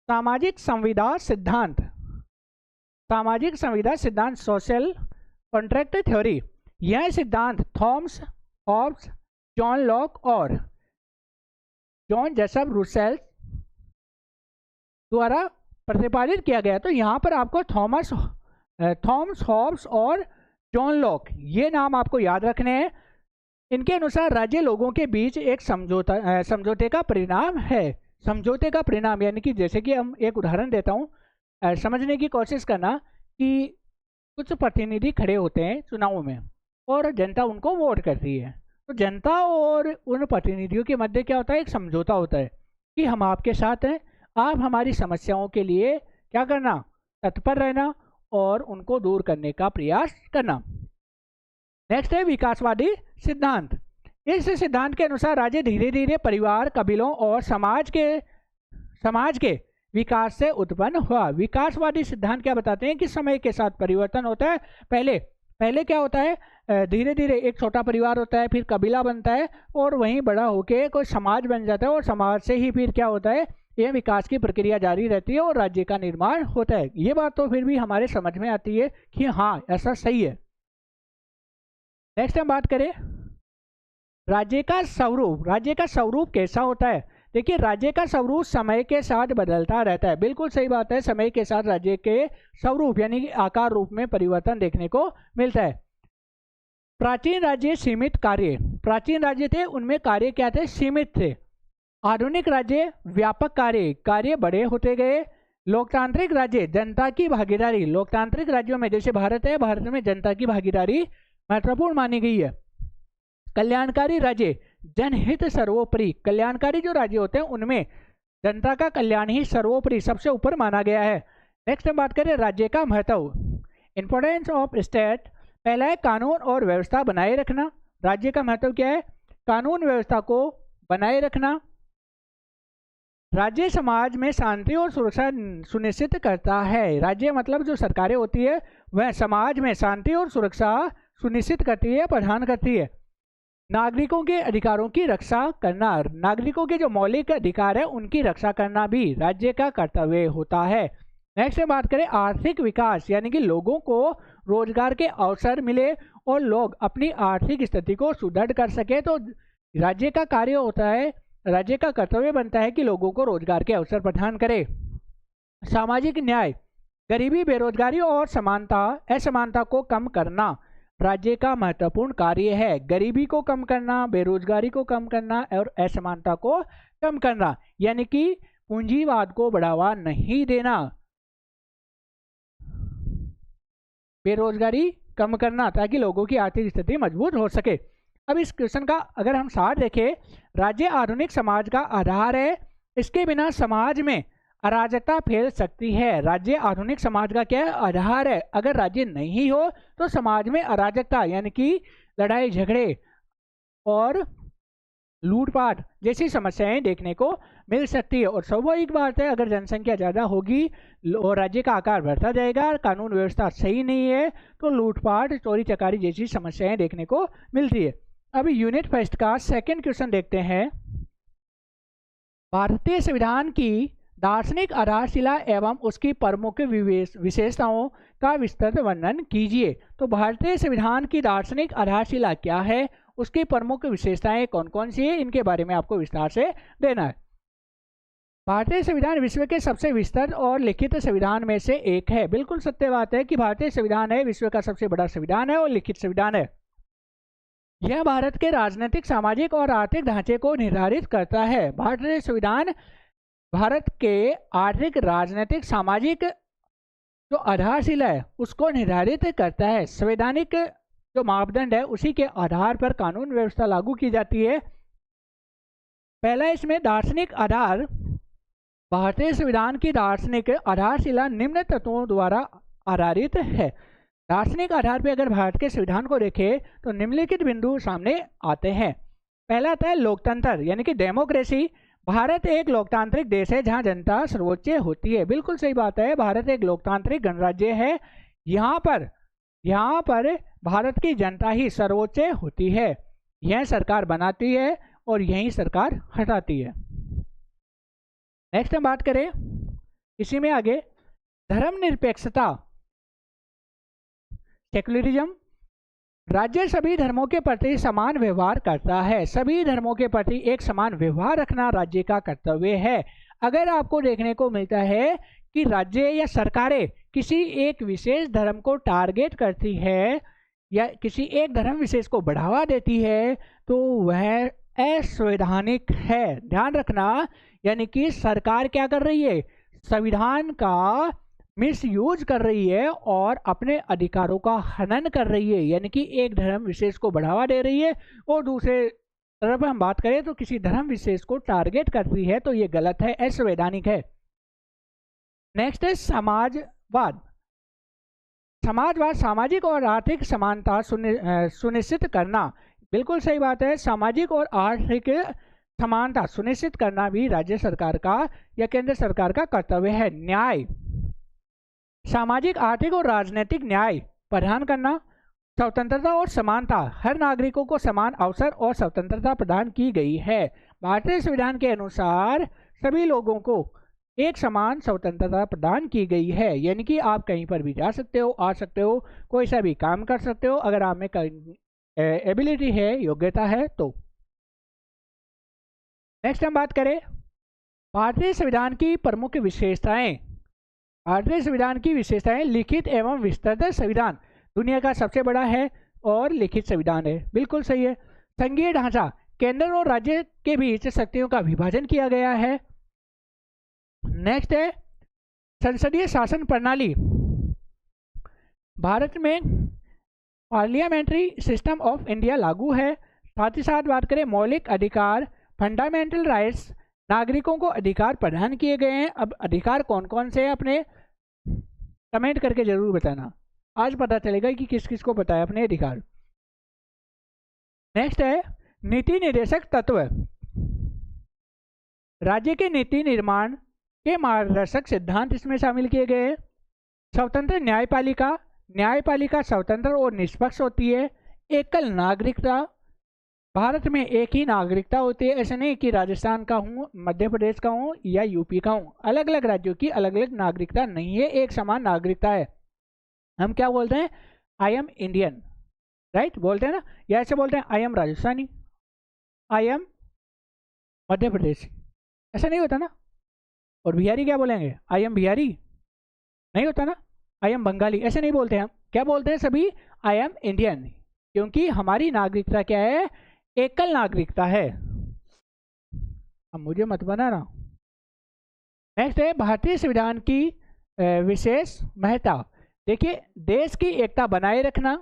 सामाजिक संविदा सिद्धांत। सामाजिक संविदा सिद्धांत, सोशल कॉन्ट्रैक्ट थ्योरी, यह सिद्धांत थॉमस हॉब्स, जॉन लॉक और जॉन जेसप रूसेल द्वारा प्रतिपादित किया गया। तो यहाँ पर आपको थॉमस हॉब्स और जॉन लॉक ये नाम आपको याद रखने हैं। इनके अनुसार राज्य लोगों के बीच एक समझौते का परिणाम है। समझौते का परिणाम यानी कि जैसे कि हम एक उदाहरण देता हूँ, समझने की कोशिश करना कि कुछ प्रतिनिधि खड़े होते हैं चुनाव में और जनता उनको वोट करती है। तो जनता और उन प्रतिनिधियों के मध्य क्या होता है, एक समझौता होता है कि हम आपके साथ हैं, आप हमारी समस्याओं के लिए क्या करना, तत्पर रहना और उनको दूर करने का प्रयास करना। नेक्स्ट है विकासवादी सिद्धांत। इस सिद्धांत के अनुसार राज्य धीरे धीरे परिवार, कबीलों और समाज के विकास से उत्पन्न हुआ। विकासवादी सिद्धांत क्या बताते हैं कि समय के साथ परिवर्तन होता है। पहले क्या होता है, धीरे धीरे एक छोटा परिवार होता है, फिर कबीला बनता है और वहीं बड़ा होके कोई समाज बन जाता है और समाज से ही फिर क्या होता है, यह विकास की प्रक्रिया जारी रहती है और राज्य का निर्माण होता है। ये बात तो फिर भी हमारे समझ में आती है कि हाँ ऐसा सही है। नेक्स्ट हम बात करें राज्य का स्वरूप। राज्य का स्वरूप कैसा होता है? देखिए, राज्य का स्वरूप समय के साथ बदलता रहता है। बिल्कुल सही बात है, समय के साथ राज्य के स्वरूप यानी कि आकार रूप में परिवर्तन देखने को मिलता है। प्राचीन राज्य सीमित कार्य, प्राचीन राज्य थे उनमें कार्य क्या थे, सीमित थे। आधुनिक राज्य व्यापक कार्य बड़े होते गए। लोकतांत्रिक राज्य जनता की भागीदारी, लोकतांत्रिक राज्यों में जैसे भारत है, भारत में जनता की भागीदारी महत्वपूर्ण मानी गई है। कल्याणकारी राज्य जनहित सर्वोपरि, कल्याणकारी जो राज्य होते हैं उनमें जनता का कल्याण ही सर्वोपरि सबसे ऊपर माना गया है। नेक्स्ट हम बात करें राज्य का महत्व, इंपॉर्टेंस ऑफ स्टेट। पहला है कानून और व्यवस्था बनाए रखना। राज्य का महत्व क्या है? कानून व्यवस्था को बनाए रखना। राज्य समाज में शांति और सुरक्षा सुनिश्चित करता है। राज्य मतलब जो सरकारें होती है वह समाज में शांति और सुरक्षा सुनिश्चित करती है, प्रदान करती है। नागरिकों के अधिकारों की रक्षा करना, नागरिकों के जो मौलिक अधिकार है उनकी रक्षा करना भी राज्य का कर्तव्य होता है। नेक्स्ट बात करें आर्थिक विकास, यानी कि लोगों को रोजगार के अवसर मिले और लोग अपनी आर्थिक स्थिति को सुदृढ़ कर सके। तो राज्य का कार्य होता है, राज्य का कर्तव्य बनता है कि लोगों को रोजगार के अवसर प्रदान करे। सामाजिक न्याय, गरीबी, बेरोजगारी और असमानता को कम करना राज्य का महत्वपूर्ण कार्य है। गरीबी को कम करना, बेरोजगारी को कम करना और असमानता को कम करना, यानी कि पूंजीवाद को बढ़ावा नहीं देना, बेरोजगारी कम करना ताकि लोगों की आर्थिक स्थिति मजबूत हो सके। अब इस क्वेश्चन का अगर हम सार देखें, राज्य आधुनिक समाज का आधार है, इसके बिना समाज में अराजकता फैल सकती है। राज्य आधुनिक समाज का क्या है? आधार है। अगर राज्य नहीं हो तो समाज में अराजकता यानी कि लड़ाई झगड़े और लूटपाट जैसी समस्याएं देखने को मिल सकती है। और स्वाभाविक बात है, अगर जनसंख्या ज़्यादा होगी और राज्य का आकार बढ़ता जाएगा, कानून व्यवस्था सही नहीं है तो लूटपाट, चोरी चकारी जैसी समस्याएं देखने को मिलती है। अभी यूनिट फर्स्ट का सेकंड क्वेश्चन देखते हैं। भारतीय संविधान की दार्शनिक आधारशिला एवं उसकी प्रमुख विशेषताओं का विस्तृत वर्णन कीजिए। तो भारतीय संविधान की दार्शनिक आधारशिला क्या है, उसकी प्रमुख विशेषताएं कौन कौन सी है, इनके बारे में आपको विस्तार से देना है। भारतीय संविधान विश्व के सबसे विस्तृत और लिखित संविधान में से एक है। बिल्कुल सत्य बात है कि भारतीय संविधान है विश्व का सबसे बड़ा संविधान है और लिखित संविधान है। यह भारत के राजनीतिक, सामाजिक और आर्थिक ढांचे को निर्धारित करता है। भारतीय संविधान भारत के आर्थिक, राजनीतिक, सामाजिक जो आधारशिला है उसको निर्धारित करता है। संवैधानिक जो मापदंड है उसी के आधार पर कानून व्यवस्था लागू की जाती है। पहला इसमें दार्शनिक आधार, भारतीय संविधान की दार्शनिक आधारशिला निम्न तत्वों द्वारा आधारित है। दार्शनिक आधार पर अगर भारत के संविधान को देखें तो निम्नलिखित बिंदु सामने आते हैं। पहला आता है लोकतंत्र यानी कि डेमोक्रेसी। भारत एक लोकतांत्रिक देश है जहां जनता सर्वोच्च होती है। बिल्कुल सही बात है, भारत एक लोकतांत्रिक गणराज्य है। यहाँ पर भारत की जनता ही सर्वोच्च होती है। यह सरकार बनाती है और यही सरकार हटाती है। नेक्स्ट हम बात करें इसी में आगे, धर्मनिरपेक्षता, सेक्युलरिज्म, राज्य सभी धर्मों के प्रति समान व्यवहार करता है। सभी धर्मों के प्रति एक समान व्यवहार रखना राज्य का कर्तव्य है। अगर आपको देखने को मिलता है कि राज्य या सरकारें किसी एक विशेष धर्म को टारगेट करती है या किसी एक धर्म विशेष को बढ़ावा देती है तो वह असंवैधानिक है। ध्यान रखना, यानी कि सरकार क्या कर रही है, संविधान का मिसयूज कर रही है और अपने अधिकारों का हनन कर रही है, यानी कि एक धर्म विशेष को बढ़ावा दे रही है और दूसरे तरफ हम बात करें तो किसी धर्म विशेष को टारगेट कर रही है, तो ये गलत है, असंवैधानिक है। नेक्स्ट है समाजवाद। समाजवाद सामाजिक और आर्थिक समानता सुनिश्चित करना। बिल्कुल सही बात है, सामाजिक और आर्थिक समानता सुनिश्चित करना भी राज्य सरकार का या केंद्र सरकार का कर्तव्य है। न्याय, सामाजिक आर्थिक और राजनीतिक न्याय प्रदान करना। स्वतंत्रता और समानता, हर नागरिकों को समान अवसर और स्वतंत्रता प्रदान की गई है। भारतीय संविधान के अनुसार सभी लोगों को एक समान स्वतंत्रता प्रदान की गई है, यानी कि आप कहीं पर भी जा सकते हो, आ सकते हो, कोई सा भी काम कर सकते हो अगर आप में एबिलिटी है, योग्यता है तो। नेक्स्ट हम बात करें भारतीय संविधान की प्रमुख विशेषताएं। भारतीय संविधान की विशेषताएं, लिखित एवं विस्तृत संविधान, दुनिया का सबसे बड़ा है और लिखित संविधान है, बिल्कुल सही है। संघीय ढांचा, केंद्र और राज्य के बीच शक्तियों का विभाजन किया गया है। नेक्स्ट है संसदीय शासन प्रणाली, भारत में पार्लियामेंट्री सिस्टम ऑफ इंडिया लागू है। साथ ही साथ बात करें मौलिक अधिकार, फंडामेंटल राइट्स, नागरिकों को अधिकार प्रदान किए गए हैं। अब अधिकार कौन कौन से हैं अपने कमेंट करके जरूर बताना, आज पता चलेगा कि किस किस को पता है अपने अधिकार। नेक्स्ट है नीति निर्देशक तत्व, राज्य के नीति निर्माण के मार्गदर्शक सिद्धांत इसमें शामिल किए गए हैं। स्वतंत्र न्यायपालिका, न्यायपालिका स्वतंत्र और निष्पक्ष होती है। एकल नागरिकता, भारत में एक ही नागरिकता होती है, ऐसा नहीं कि राजस्थान का हूँ, मध्य प्रदेश का हूँ या यूपी का हूँ, अलग अलग राज्यों की अलग अलग नागरिकता नहीं है, एक समान नागरिकता है। हम क्या बोलते हैं, आई एम इंडियन, राइट बोलते हैं ना, या ऐसे बोलते हैं I am Rajasthani, I am Madhya Pradesh, ऐसा नहीं होता ना। और बिहारी क्या बोलेंगे, आई एम बिहारी, नहीं होता ना। आई एम बंगाली, ऐसे नहीं बोलते हम, क्या बोलते हैं सभी, आई एम इंडियन, क्योंकि हमारी नागरिकता क्या है, एकल नागरिकता है। अब मुझे मत बनाना। नेक्स्ट है भारतीय संविधान की विशेष महत्ता, देखिए देश की एकता बनाए रखना।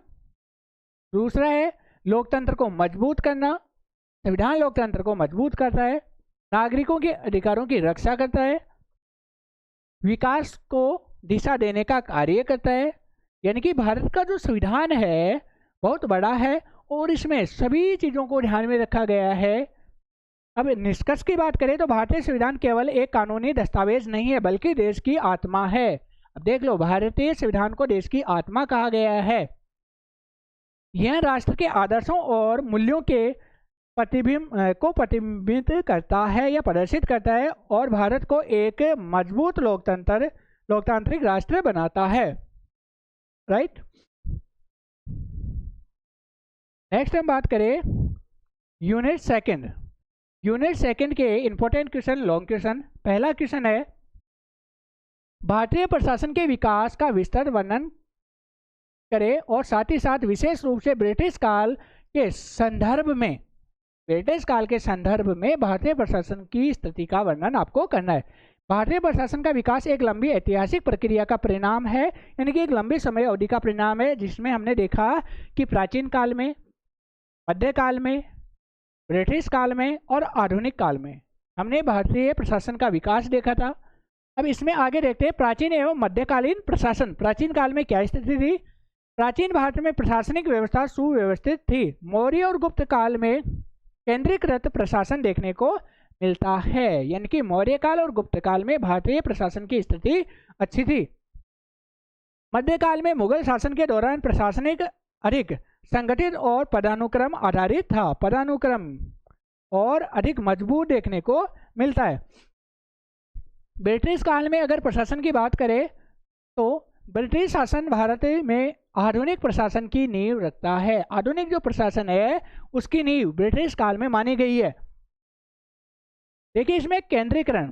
दूसरा है लोकतंत्र को मजबूत करना, संविधान लोकतंत्र को मजबूत करता है, नागरिकों के अधिकारों की रक्षा करता है, विकास को दिशा देने का कार्य करता है। यानी कि भारत का जो संविधान है बहुत बड़ा है और इसमें सभी चीज़ों को ध्यान में रखा गया है। अब निष्कर्ष की बात करें तो भारतीय संविधान केवल एक कानूनी दस्तावेज नहीं है बल्कि देश की आत्मा है। अब देख लो, भारतीय संविधान को देश की आत्मा कहा गया है। यह राष्ट्र के आदर्शों और मूल्यों के प्रतिबिंबित करता है या प्रदर्शित करता है और भारत को एक मजबूत लोकतांत्रिक राष्ट्र बनाता है, राइट। नेक्स्ट हम बात करें यूनिट सेकंड के इंपॉर्टेंट क्वेश्चन, लॉन्ग क्वेश्चन। पहला क्वेश्चन है भारतीय प्रशासन के विकास का विस्तृत वर्णन करें और साथ ही साथ विशेष रूप से ब्रिटिश काल के संदर्भ में भारतीय प्रशासन की स्थिति का वर्णन आपको करना है। भारतीय प्रशासन का विकास एक लंबी ऐतिहासिक प्रक्रिया का परिणाम है, यानी कि एक लंबी समय अवधि का परिणाम है, जिसमें हमने देखा कि प्राचीन काल में, मध्यकाल में, ब्रिटिश काल में और आधुनिक काल में हमने भारतीय प्रशासन का विकास देखा था। अब इसमें आगे देखते हैं प्राचीन एवं मध्यकालीन प्रशासन। प्राचीन काल में क्या स्थिति थी? प्राचीन भारत में प्रशासनिक व्यवस्था सुव्यवस्थित थी। मौर्य और गुप्त काल में केंद्रीकृत प्रशासन देखने को मिलता है, यानी कि मौर्य काल और गुप्त काल में भारतीय प्रशासन की स्थिति अच्छी थी। मध्यकाल में मुगल शासन के दौरान प्रशासनिक अधिक संगठित और पदानुक्रम आधारित था, पदानुक्रम और अधिक मजबूत देखने को मिलता है। ब्रिटिश काल में अगर प्रशासन की बात करें तो ब्रिटिश शासन भारत में आधुनिक प्रशासन की नींव रखता है। आधुनिक जो प्रशासन है उसकी नींव ब्रिटिश काल में मानी गई है। देखिए इसमें केंद्रीकरण,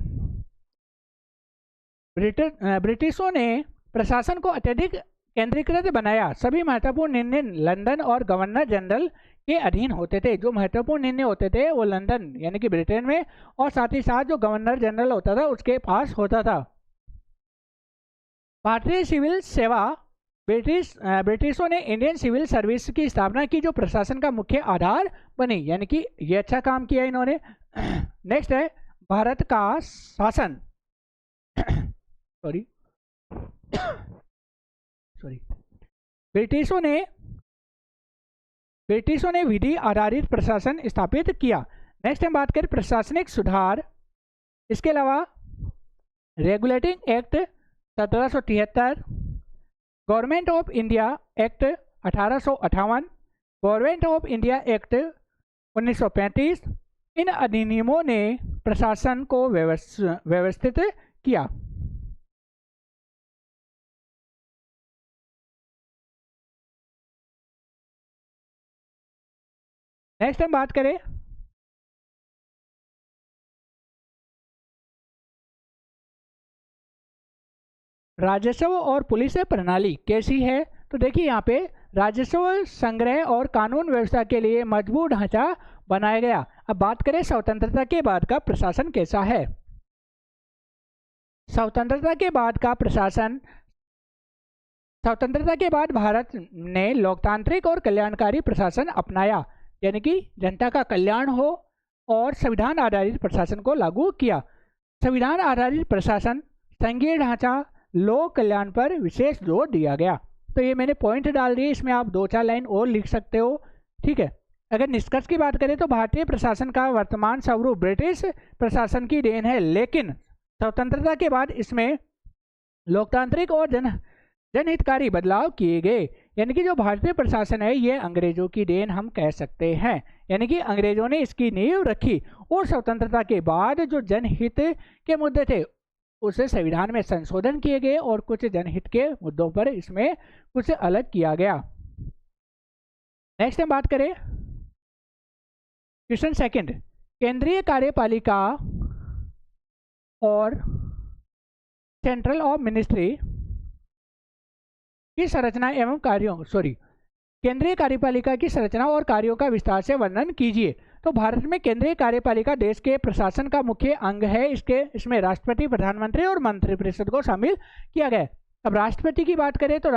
ब्रिटिशों ने प्रशासन को अत्यधिक केंद्रीकृत बनाया। सभी महत्वपूर्ण निर्णय लंदन और गवर्नर जनरल के अधीन होते थे। जो महत्वपूर्ण निर्णय होते थे वो लंदन यानी कि ब्रिटेन में, और साथ ही साथ जो गवर्नर जनरल होता था उसके पास होता था। भारतीय सिविल सेवा, ब्रिटिशों ने इंडियन सिविल सर्विस की स्थापना की जो प्रशासन का मुख्य आधार बनी, यानी कि ये अच्छा काम किया इन्होंने। नेक्स्ट है भारत का शासन सॉरी ब्रिटिशों ने विधि आधारित प्रशासन स्थापित किया। नेक्स्ट हम बात करें प्रशासनिक सुधार। इसके अलावा regulating act 1773, government of India act 1858, government of India act 1935, इन अधिनियमों ने प्रशासन को व्यवस्थित किया। नेक्स्ट हम बात करें राजस्व और पुलिस प्रणाली कैसी है। तो देखिए यहाँ पे राजस्व संग्रह और कानून व्यवस्था के लिए मजबूत ढांचा बनाया गया। अब बात करें स्वतंत्रता के बाद का प्रशासन कैसा है। स्वतंत्रता के बाद का प्रशासन, स्वतंत्रता के बाद भारत ने लोकतांत्रिक और कल्याणकारी प्रशासन अपनाया, यानी कि जनता का कल्याण हो और संविधान आधारित प्रशासन को लागू किया। संविधान आधारित प्रशासन, संघीय ढांचा, लोक कल्याण पर विशेष जोर दिया गया। तो ये मैंने पॉइंट डाल दिए, इसमें आप 2-4 लाइन और लिख सकते हो। ठीक है। अगर निष्कर्ष की बात करें तो भारतीय प्रशासन का वर्तमान स्वरूप ब्रिटिश प्रशासन की देन है, लेकिन स्वतंत्रता के बाद इसमें लोकतांत्रिक और जनहितकारी बदलाव किए गए। यानी कि जो भारतीय प्रशासन है ये अंग्रेजों की देन हम कह सकते हैं, यानी कि अंग्रेजों ने इसकी नींव रखी। और स्वतंत्रता के बाद जो जनहित के मुद्दे थे उसे संविधान में संशोधन किए गए और कुछ जनहित के मुद्दों पर इसमें कुछ अलग किया गया। नेक्स्ट हम बात करें क्वेश्चन सेकंड, केंद्रीय कार्यपालिका और सेंट्रल ऑफ मिनिस्ट्री की संरचना एवं कार्यों केंद्रीय कार्यपालिका की संरचना और कार्यों का विस्तार से वर्णन कीजिए। तो भारत में केंद्रीय कार्यपालिका देश के प्रशासन का मुख्य अंग है। इसमें राष्ट्रपति, प्रधानमंत्री और मंत्रिपरिषद को शामिल किया गया है। अब राष्ट्रपति की बात करें तो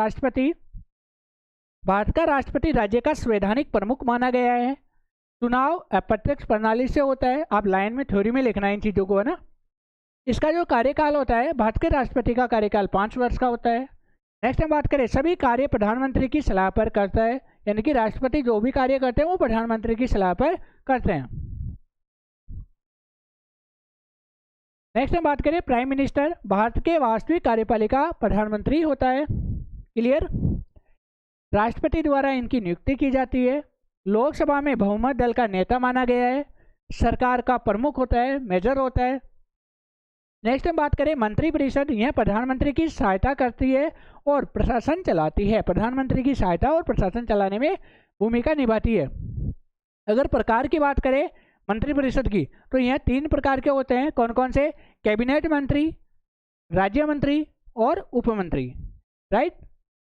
भारत का राष्ट्रपति राज्य का संवैधानिक प्रमुख माना गया है। चुनाव अप्रत्यक्ष प्रणाली से होता है। आप लाइन में थ्योरी में लिखना है इन चीज़ों को, है ना। इसका जो कार्यकाल होता है, भारत के राष्ट्रपति का कार्यकाल 5 वर्ष का होता है। नेक्स्ट हम बात करें, सभी कार्य प्रधानमंत्री की सलाह पर करता है, यानी कि राष्ट्रपति जो भी कार्य करते हैं वो प्रधानमंत्री की सलाह पर करते हैं। नेक्स्ट हम बात करें प्राइम मिनिस्टर, भारत के वास्तविक कार्यपालिका प्रधानमंत्री होता है। क्लियर। राष्ट्रपति द्वारा इनकी नियुक्ति की जाती है। लोकसभा में बहुमत दल का नेता माना गया है। सरकार का प्रमुख होता है, मेजर होता है। नेक्स्ट हम बात करें मंत्रिपरिषद, यह प्रधानमंत्री की सहायता करती है और प्रशासन चलाती है। प्रधानमंत्री की सहायता और प्रशासन चलाने में भूमिका निभाती है। अगर प्रकार की बात करें मंत्रिपरिषद की तो यह 3 प्रकार के होते हैं। कौन कौन से? कैबिनेट मंत्री, राज्य मंत्री और उप मंत्री। राइट।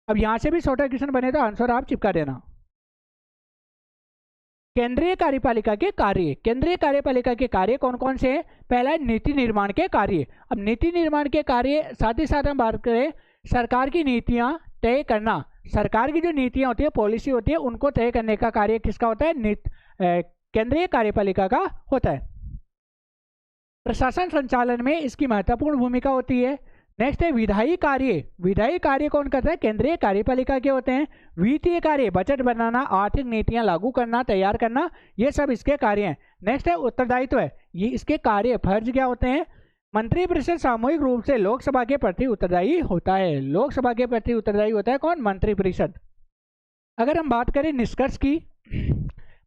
अब यहाँ से भी छोटा क्वेश्चन बने तो आंसर आप चिपका देना। केंद्रीय कार्यपालिका के कार्य, केंद्रीय कार्यपालिका के कार्य कौन कौन से हैं? पहला है नीति निर्माण के कार्य। अब नीति निर्माण के कार्य साथ ही साथ हम बात करें सरकार की नीतियां तय करना। सरकार की जो नीतियां होती है, पॉलिसी होती है, उनको तय करने का कार्य किसका होता है? केंद्रीय कार्यपालिका का होता है। प्रशासन संचालन में इसकी महत्वपूर्ण भूमिका होती है। नेक्स्ट है विधायी कार्य। विधायी कार्य कौन करता है? केंद्रीय कार्यपालिका के होते हैं। वित्तीय कार्य, बजट बनाना, आर्थिक नीतियां लागू करना, तैयार करना, ये सब इसके कार्य हैं। नेक्स्ट है उत्तरदायित्व है। ये इसके कार्य, फर्ज क्या होते हैं? मंत्रिपरिषद सामूहिक रूप से लोकसभा के प्रति उत्तरदायी होता है। लोकसभा के प्रति उत्तरदायी होता है कौन? मंत्रिपरिषद। अगर हम बात करें निष्कर्ष की,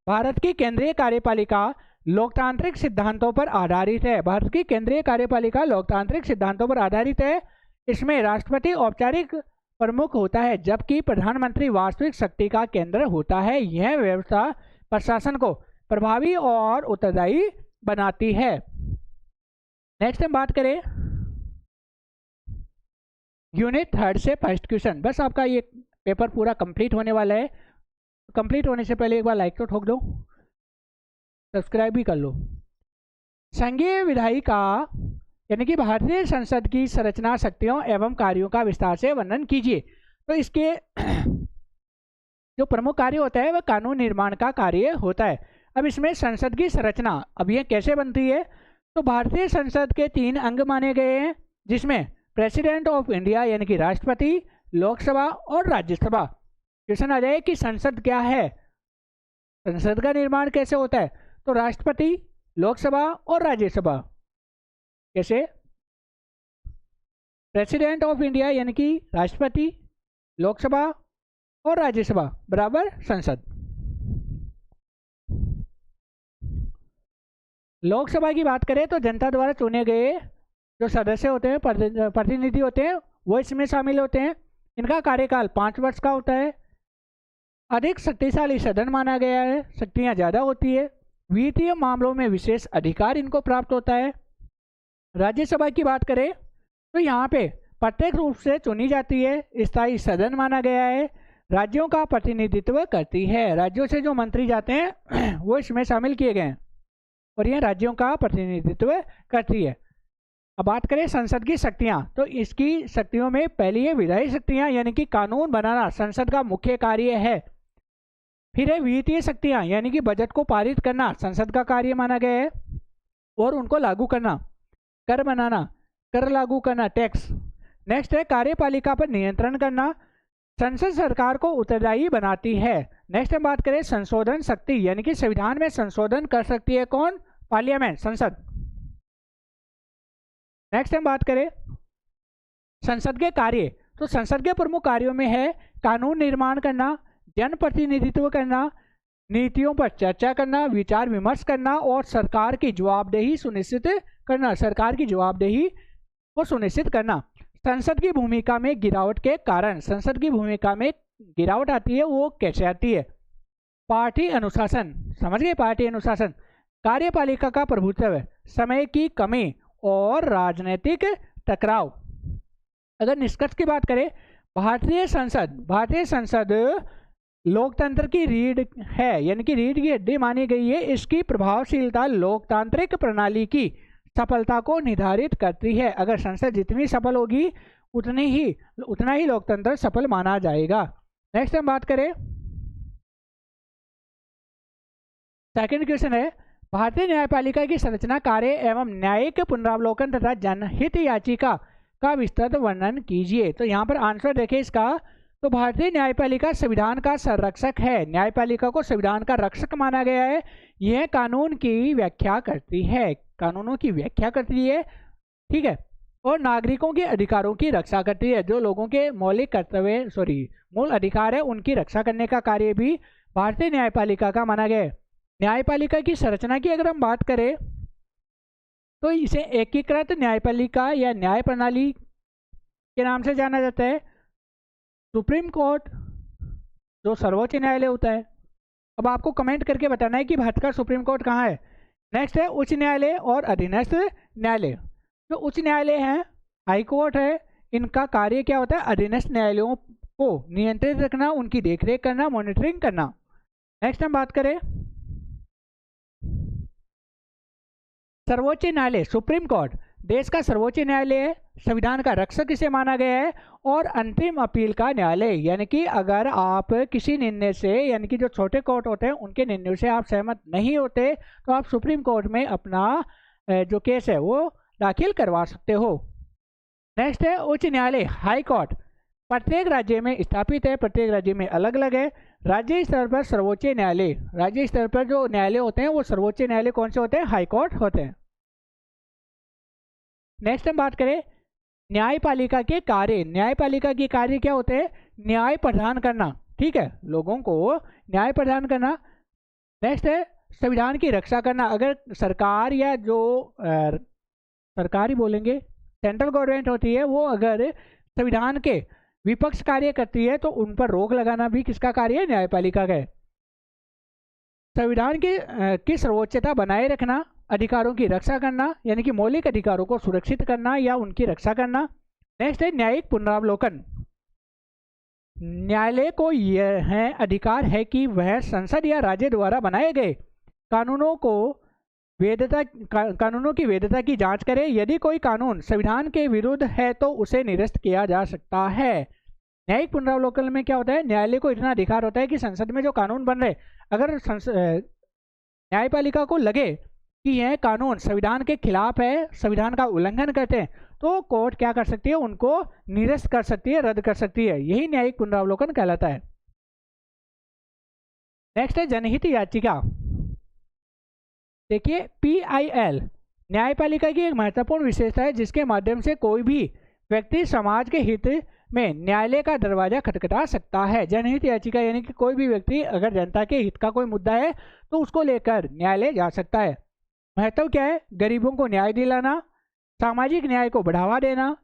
भारत की केंद्रीय कार्यपालिका लोकतांत्रिक सिद्धांतों पर आधारित है। भारत की केंद्रीय कार्यपालिका लोकतांत्रिक सिद्धांतों पर आधारित है। इसमें राष्ट्रपति औपचारिक प्रमुख होता है, जबकि प्रधानमंत्री वास्तविक शक्ति का केंद्र होता है। यह व्यवस्था प्रशासन को प्रभावी और उत्तरदायी बनाती है। नेक्स्ट हम बात करें यूनिट 3 से फर्स्ट क्वेश्चन। बस आपका ये पेपर पूरा कंप्लीट होने वाला है। कंप्लीट होने से पहले एक बार लाइक तो ठोक दो, सब्सक्राइब भी कर लो। संघीय विधायी का यानी कि भारतीय संसद की संरचना, शक्तियों एवं कार्यों का विस्तार से वर्णन कीजिए। तो इसके जो प्रमुख कार्य होता है वह कानून निर्माण का कार्य होता है। अब इसमें संसद की संरचना, अब यह कैसे बनती है? तो भारतीय संसद के 3 अंग माने गए हैं, जिसमें प्रेसिडेंट ऑफ इंडिया यानी कि राष्ट्रपति, लोकसभा और राज्यसभा। क्वेश्चन आ जाए कि संसद क्या है, संसद का निर्माण कैसे होता है? तो राष्ट्रपति, लोकसभा और राज्यसभा। कैसे? प्रेसिडेंट ऑफ इंडिया यानी कि राष्ट्रपति, लोकसभा और राज्यसभा बराबर संसद। लोकसभा की बात करें तो जनता द्वारा चुने गए जो सदस्य होते हैं, प्रतिनिधि होते हैं, वो इसमें शामिल होते हैं। इनका कार्यकाल 5 वर्ष का होता है। अधिक शक्तिशाली सदन माना गया है, शक्तियां ज़्यादा होती है। वित्तीय मामलों में विशेष अधिकार इनको प्राप्त होता है। राज्यसभा की बात करें तो यहाँ पे प्रत्यक्ष रूप से चुनी जाती है, स्थायी सदन माना गया है, राज्यों का प्रतिनिधित्व करती है। राज्यों से जो मंत्री जाते हैं वो इसमें शामिल किए गए हैं और यह राज्यों का प्रतिनिधित्व करती है। अब बात करें संसद की शक्तियां, तो इसकी शक्तियों में पहली है विधायी शक्तियां यानी कि कानून बनाना संसद का मुख्य कार्य है। फिर है वित्तीय शक्तियां यानी कि बजट को पारित करना संसद का कार्य माना गया है और उनको लागू करना, कर बनाना, कर लागू करना, टैक्स। नेक्स्ट है कार्यपालिका पर नियंत्रण करना, संसद सरकार को उत्तरदायी बनाती है। नेक्स्ट हम बात करें संशोधन शक्ति यानी कि संविधान में संशोधन कर सकती है कौन? पार्लियामेंट, संसद। नेक्स्ट हम बात करें संसद के कार्य, तो संसद के प्रमुख कार्यों में है कानून निर्माण करना, जनप्रतिनिधित्व करना, नीतियों पर चर्चा करना, विचार विमर्श करना और सरकार की जवाबदेही सुनिश्चित करना, सरकार की जवाबदेही को सुनिश्चित करना। संसद की भूमिका में गिरावट के कारण, संसद की भूमिका में गिरावट आती है, वो कैसे आती है? पार्टी अनुशासन, समझ गए? पार्टी अनुशासन, कार्यपालिका का प्रभुत्व, समय की कमी और राजनीतिक टकराव। अगर निष्कर्ष की बात करें, भारतीय संसद लोकतंत्र की रीढ़ है यानी कि रीढ़ की हड्डी मानी गई है। इसकी प्रभावशीलता लोकतांत्रिक प्रणाली की सफलता को निर्धारित करती है। अगर संसद जितनी सफल होगी उतना ही लोकतंत्र सफल माना जाएगा। नेक्स्ट हम बात करें, सेकंड क्वेश्चन है भारतीय न्यायपालिका की संरचना, कार्य एवं न्यायिक पुनरावलोकन तथा जनहित याचिका का विस्तृत वर्णन कीजिए। तो यहाँ पर आंसर देखें इसका, तो भारतीय न्यायपालिका संविधान का संरक्षक है। न्यायपालिका को संविधान का रक्षक माना गया है। यह कानून की व्याख्या करती है, कानूनों की व्याख्या करती है, ठीक है, और नागरिकों के अधिकारों की रक्षा करती है। जो लोगों के मूल अधिकार है उनकी रक्षा करने का कार्य भी भारतीय न्यायपालिका का माना गया है। न्यायपालिका की संरचना की अगर हम बात करें तो इसे एकीकृत न्यायपालिका या न्याय प्रणाली के नाम से जाना जाता है। सुप्रीम कोर्ट जो सर्वोच्च न्यायालय होता है। अब आपको कमेंट करके बताना है कि भारत का सुप्रीम कोर्ट कहाँ है। नेक्स्ट है उच्च न्यायालय और अधीनस्थ न्यायालय। जो उच्च न्यायालय है, हाई कोर्ट है, इनका कार्य क्या होता है? अधीनस्थ न्यायालयों को नियंत्रित रखना, उनकी देखरेख करना, मॉनिटरिंग करना। नेक्स्ट हम बात करें सर्वोच्च न्यायालय, सुप्रीम कोर्ट देश का सर्वोच्च न्यायालय है, संविधान का रक्षक इसे माना गया है और अंतिम अपील का न्यायालय। यानी कि अगर आप किसी निर्णय से, यानी कि जो छोटे कोर्ट होते हैं उनके निर्णय से आप सहमत नहीं होते तो आप सुप्रीम कोर्ट में अपना जो केस है वो दाखिल करवा सकते हो। नेक्स्ट है उच्च न्यायालय, हाई कोर्ट, प्रत्येक राज्य में स्थापित है, प्रत्येक राज्य में अलग अलग है। राज्य स्तर पर सर्वोच्च न्यायालय, राज्य स्तर पर जो न्यायालय होते हैं वो सर्वोच्च न्यायालय कौन से होते हैं? हाई कोर्ट होते हैं। नेक्स्ट हम बात करें न्यायपालिका के कार्य। न्यायपालिका के कार्य क्या होते हैं? न्याय प्रदान करना, ठीक है, लोगों को न्याय प्रदान करना। नेक्स्ट है संविधान की रक्षा करना। अगर सरकार या जो सरकार ही बोलेंगे, सेंट्रल गवर्नमेंट होती है, वो अगर संविधान के विपक्ष कार्य करती है तो उन पर रोक लगाना भी किसका कार्य है? न्यायपालिका का है। संविधान की सर्वोच्चता बनाए रखना, अधिकारों की रक्षा करना, यानी कि मौलिक अधिकारों को सुरक्षित करना या उनकी रक्षा करना। नेक्स्ट है न्यायिक पुनरावलोकन। न्यायालय को यह अधिकार है कि वह संसद या राज्य द्वारा बनाए गए कानूनों की वैधता की जांच करे। यदि कोई कानून संविधान के विरुद्ध है तो उसे निरस्त किया जा सकता है। न्यायिक पुनरावलोकन में क्या होता है? न्यायालय को इतना अधिकार होता है कि संसद में जो कानून बन रहे, अगर न्यायपालिका को लगे कि यह कानून संविधान के खिलाफ है, संविधान का उल्लंघन करते हैं, तो कोर्ट क्या कर सकती है? उनको निरस्त कर सकती है, रद्द कर सकती है। यही न्यायिक पुनरावलोकन कहलाता है। नेक्स्ट है जनहित याचिका। देखिए, PIL न्यायपालिका की एक महत्वपूर्ण विशेषता है जिसके माध्यम से कोई भी व्यक्ति समाज के हित में न्यायालय का दरवाजा खटखटा सकता है। जनहित याचिका यानी कि कोई भी व्यक्ति अगर जनता के हित का कोई मुद्दा है तो उसको लेकर न्यायालय जा सकता है। महत्व क्या है? गरीबों को न्याय दिलाना, सामाजिक न्याय को बढ़ावा देना,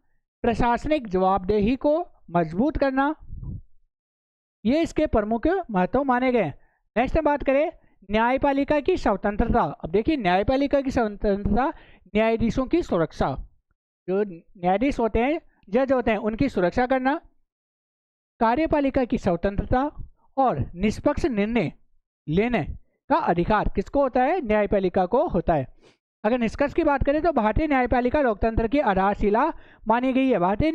प्रशासनिक जवाबदेही को मजबूत करना, ये इसके प्रमुख महत्व माने गए। नेक्स्ट हम बात करें न्यायपालिका की स्वतंत्रता। अब देखिए, न्यायपालिका की स्वतंत्रता, न्यायाधीशों की सुरक्षा, जो न्यायाधीश होते हैं, जज होते हैं, उनकी सुरक्षा करना, कार्यपालिका की स्वतंत्रता और निष्पक्ष निर्णय लेने का अधिकार किसको होता है? न्यायपालिका को होता है। अगर निष्कर्ष की बात करें तो भारतीय न्यायपालिका लोकतंत्र की आधारशिला मानी गई है। भारतीय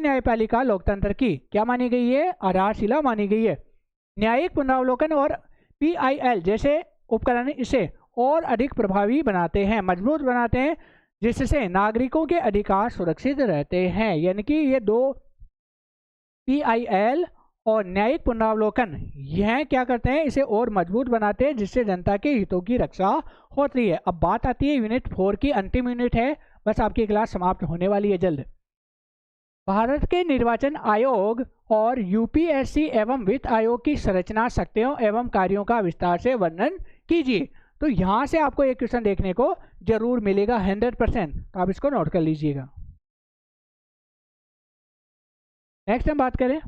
न्यायपालिका लोकतंत्र की क्या मानी गई है? आधारशिला मानी गई है। न्यायिक पुनरावलोकन और PIL जैसे उपकरण इसे और अधिक प्रभावी बनाते हैं, मजबूत बनाते हैं, जिससे नागरिकों के अधिकार सुरक्षित रहते हैं। यानी कि ये दो PIL और न्यायिक पुनरावलोकन यह क्या करते हैं? इसे और मजबूत बनाते हैं, जिससे जनता के हितों की रक्षा होती है। अब बात आती है यूनिट 4 की, अंतिम यूनिट है, बस आपकी क्लास समाप्त होने वाली है जल्द। भारत के निर्वाचन आयोग और UPSC एवं वित्त आयोग की संरचना, शक्तियों एवं कार्यों का विस्तार से वर्णन कीजिए। तो यहां से आपको एक क्वेश्चन देखने को जरूर मिलेगा 100%, तो आप इसको नोट कर लीजिएगा। नेक्स्ट हम बात करें,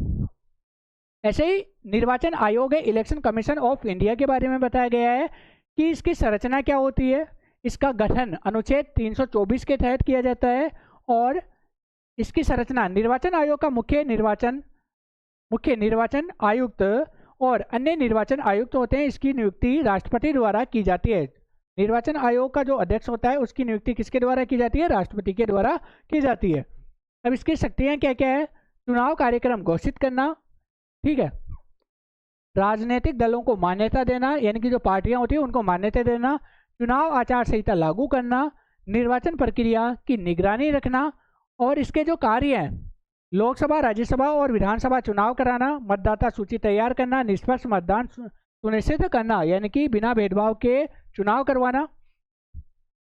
ऐसे ही निर्वाचन आयोग है, इलेक्शन कमीशन ऑफ इंडिया के बारे में बताया गया है कि इसकी संरचना क्या होती है। इसका गठन अनुच्छेद 324 के तहत किया जाता है और इसकी संरचना निर्वाचन आयोग का मुख्य निर्वाचन आयुक्त और अन्य निर्वाचन आयुक्त होते हैं। इसकी नियुक्ति राष्ट्रपति द्वारा की जाती है। निर्वाचन आयोग का जो अध्यक्ष होता है उसकी नियुक्ति किसके द्वारा की जाती है? राष्ट्रपति के द्वारा की जाती है। अब इसकी शक्तियां क्या क्या है? चुनाव कार्यक्रम घोषित करना, ठीक है, राजनीतिक दलों को मान्यता देना, यानी कि जो पार्टियां होती है उनको मान्यता देना, चुनाव आचार संहिता लागू करना, निर्वाचन प्रक्रिया की निगरानी रखना, और इसके जो कार्य हैं लोकसभा, राज्यसभा और विधानसभा चुनाव कराना, मतदाता सूची तैयार करना, निष्पक्ष मतदान सुनिश्चित करना, यानी कि बिना भेदभाव के चुनाव करवाना।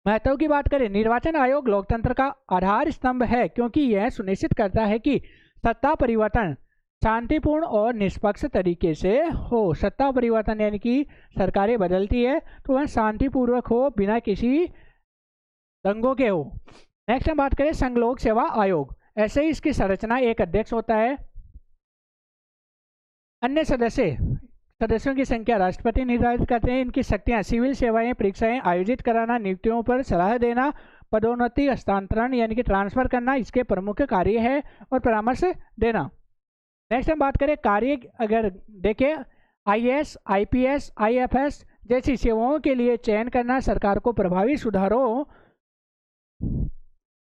महत्व की बात करें, निर्वाचन आयोग लोकतंत्र का आधार स्तंभ है क्योंकि यह सुनिश्चित करता है कि सत्ता परिवर्तन शांतिपूर्ण और निष्पक्ष तरीके से हो। सत्ता परिवर्तन यानी कि सरकारें बदलती है तो वह शांतिपूर्वक हो, बिना किसी दंगों के हो। नेक्स्ट हम बात करें संघ लोक सेवा आयोग। ऐसे ही इसकी संरचना, एक अध्यक्ष होता है, अन्य सदस्यों की संख्या राष्ट्रपति निर्धारित करते हैं। इनकी शक्तियां सिविल सेवाएं, परीक्षाएं आयोजित कराना, नियुक्तियों पर सलाह देना, पदोन्नति, हस्तांतरण यानी कि ट्रांसफर करना इसके प्रमुख कार्य है, और परामर्श देना। नेक्स्ट हम बात करें कार्य, अगर देखें IAS, IPS, IFS जैसी सेवाओं के लिए चयन करना, सरकार को प्रभावी सुधारों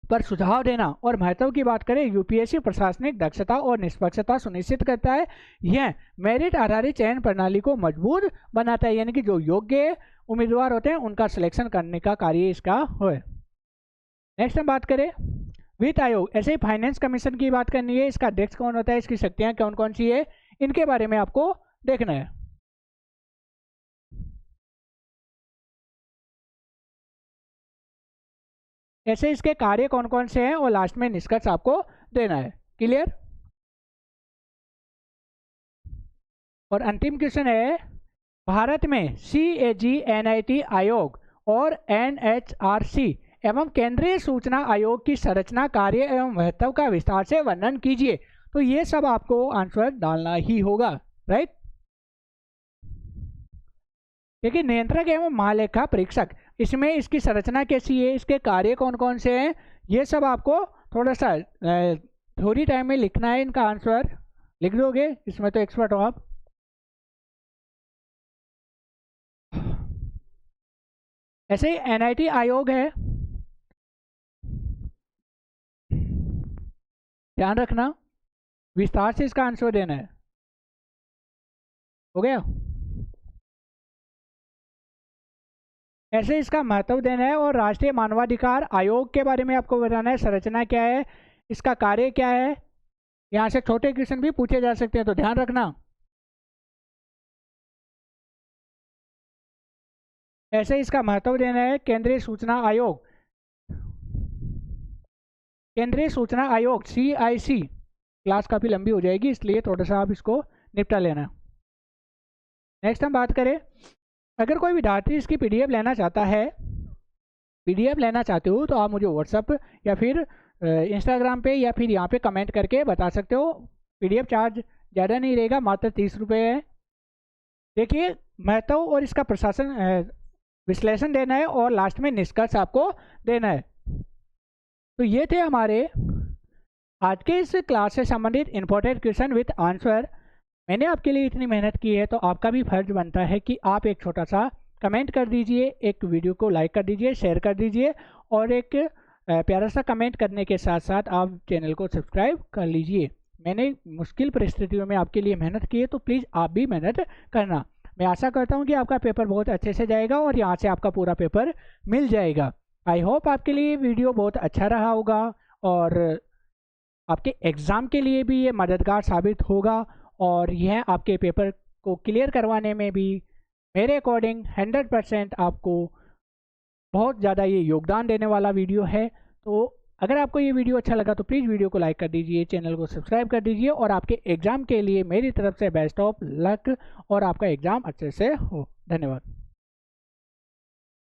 पर सुझाव देना, और महत्व की बात करें UPSC प्रशासनिक दक्षता और निष्पक्षता सुनिश्चित करता है। यह मेरिट आधारित चयन प्रणाली को मजबूत बनाता है, यानी कि जो योग्य उम्मीदवार होते हैं उनका सिलेक्शन करने का कार्य इसका है। नेक्स्ट हम बात करें वित्त आयोग। ऐसे ही फाइनेंस कमीशन की बात करनी है। इसका अध्यक्ष कौन होता है, इसकी शक्तियां कौन कौन सी है, इनके बारे में आपको देखना है। ऐसे इसके कार्य कौन कौन से हैं और लास्ट में निष्कर्ष आपको देना है। क्लियर? और अंतिम क्वेश्चन है, भारत में CAG, NIT आयोग और NHRC एवं केंद्रीय सूचना आयोग की संरचना, कार्य एवं महत्व का विस्तार से वर्णन कीजिए। तो ये सब आपको आंसर डालना ही होगा, राइट। देखिए नियंत्रक एवं महालेखा परीक्षक, इसमें इसकी संरचना कैसी है, इसके कार्य कौन कौन से हैं, ये सब आपको थोड़ा सा थोड़ी टाइम में लिखना है। इनका आंसर लिख दोगे, इसमें तो एक्सपर्ट हो आप। ऐसे ही एनआईटी आयोग है, ध्यान रखना विस्तार से इसका आंसर देना है। हो गया। ऐसे इसका महत्व देना है। और राष्ट्रीय मानवाधिकार आयोग के बारे में आपको बताना है, संरचना क्या है, इसका कार्य क्या है। यहाँ से छोटे क्वेश्चन भी पूछे जा सकते हैं, तो ध्यान रखना। ऐसे इसका महत्व देना है। केंद्रीय सूचना आयोग, केंद्रीय सूचना आयोग CIC, क्लास काफ़ी लंबी हो जाएगी इसलिए थोड़ा सा आप इसको निपटा लेना। नेक्स्ट हम बात करें, अगर कोई विद्यार्थी इसकी PDF लेना चाहता है, PDF लेना चाहते हो तो आप मुझे व्हाट्सएप या फिर इंस्टाग्राम पे या फिर यहाँ पे कमेंट करके बता सकते हो। PDF चार्ज ज़्यादा नहीं रहेगा, मात्र 30 रुपये है। देखिए महत्व और इसका प्रशासन विश्लेषण देना है और लास्ट में निष्कर्ष आपको देना है। तो ये थे हमारे आज के इस क्लास से संबंधित इंपॉर्टेंट क्वेश्चन विथ आंसर। मैंने आपके लिए इतनी मेहनत की है तो आपका भी फर्ज बनता है कि आप एक छोटा सा कमेंट कर दीजिए, एक वीडियो को लाइक कर दीजिए, शेयर कर दीजिए और एक प्यारा सा कमेंट करने के साथ साथ आप चैनल को सब्सक्राइब कर लीजिए। मैंने मुश्किल परिस्थितियों में आपके लिए मेहनत की है तो प्लीज़ आप भी मेहनत करना। मैं आशा करता हूँ कि आपका पेपर बहुत अच्छे से जाएगा और यहाँ से आपका पूरा पेपर मिल जाएगा। आई होप आपके लिए वीडियो बहुत अच्छा रहा होगा और आपके एग्ज़ाम के लिए भी ये मददगार साबित होगा और यह आपके पेपर को क्लियर करवाने में भी मेरे अकॉर्डिंग 100% आपको बहुत ज़्यादा ये योगदान देने वाला वीडियो है। तो अगर आपको ये वीडियो अच्छा लगा तो प्लीज़ वीडियो को लाइक कर दीजिए, चैनल को सब्सक्राइब कर दीजिए और आपके एग्ज़ाम के लिए मेरी तरफ से बेस्ट ऑफ लक और आपका एग्ज़ाम अच्छे से हो। धन्यवाद।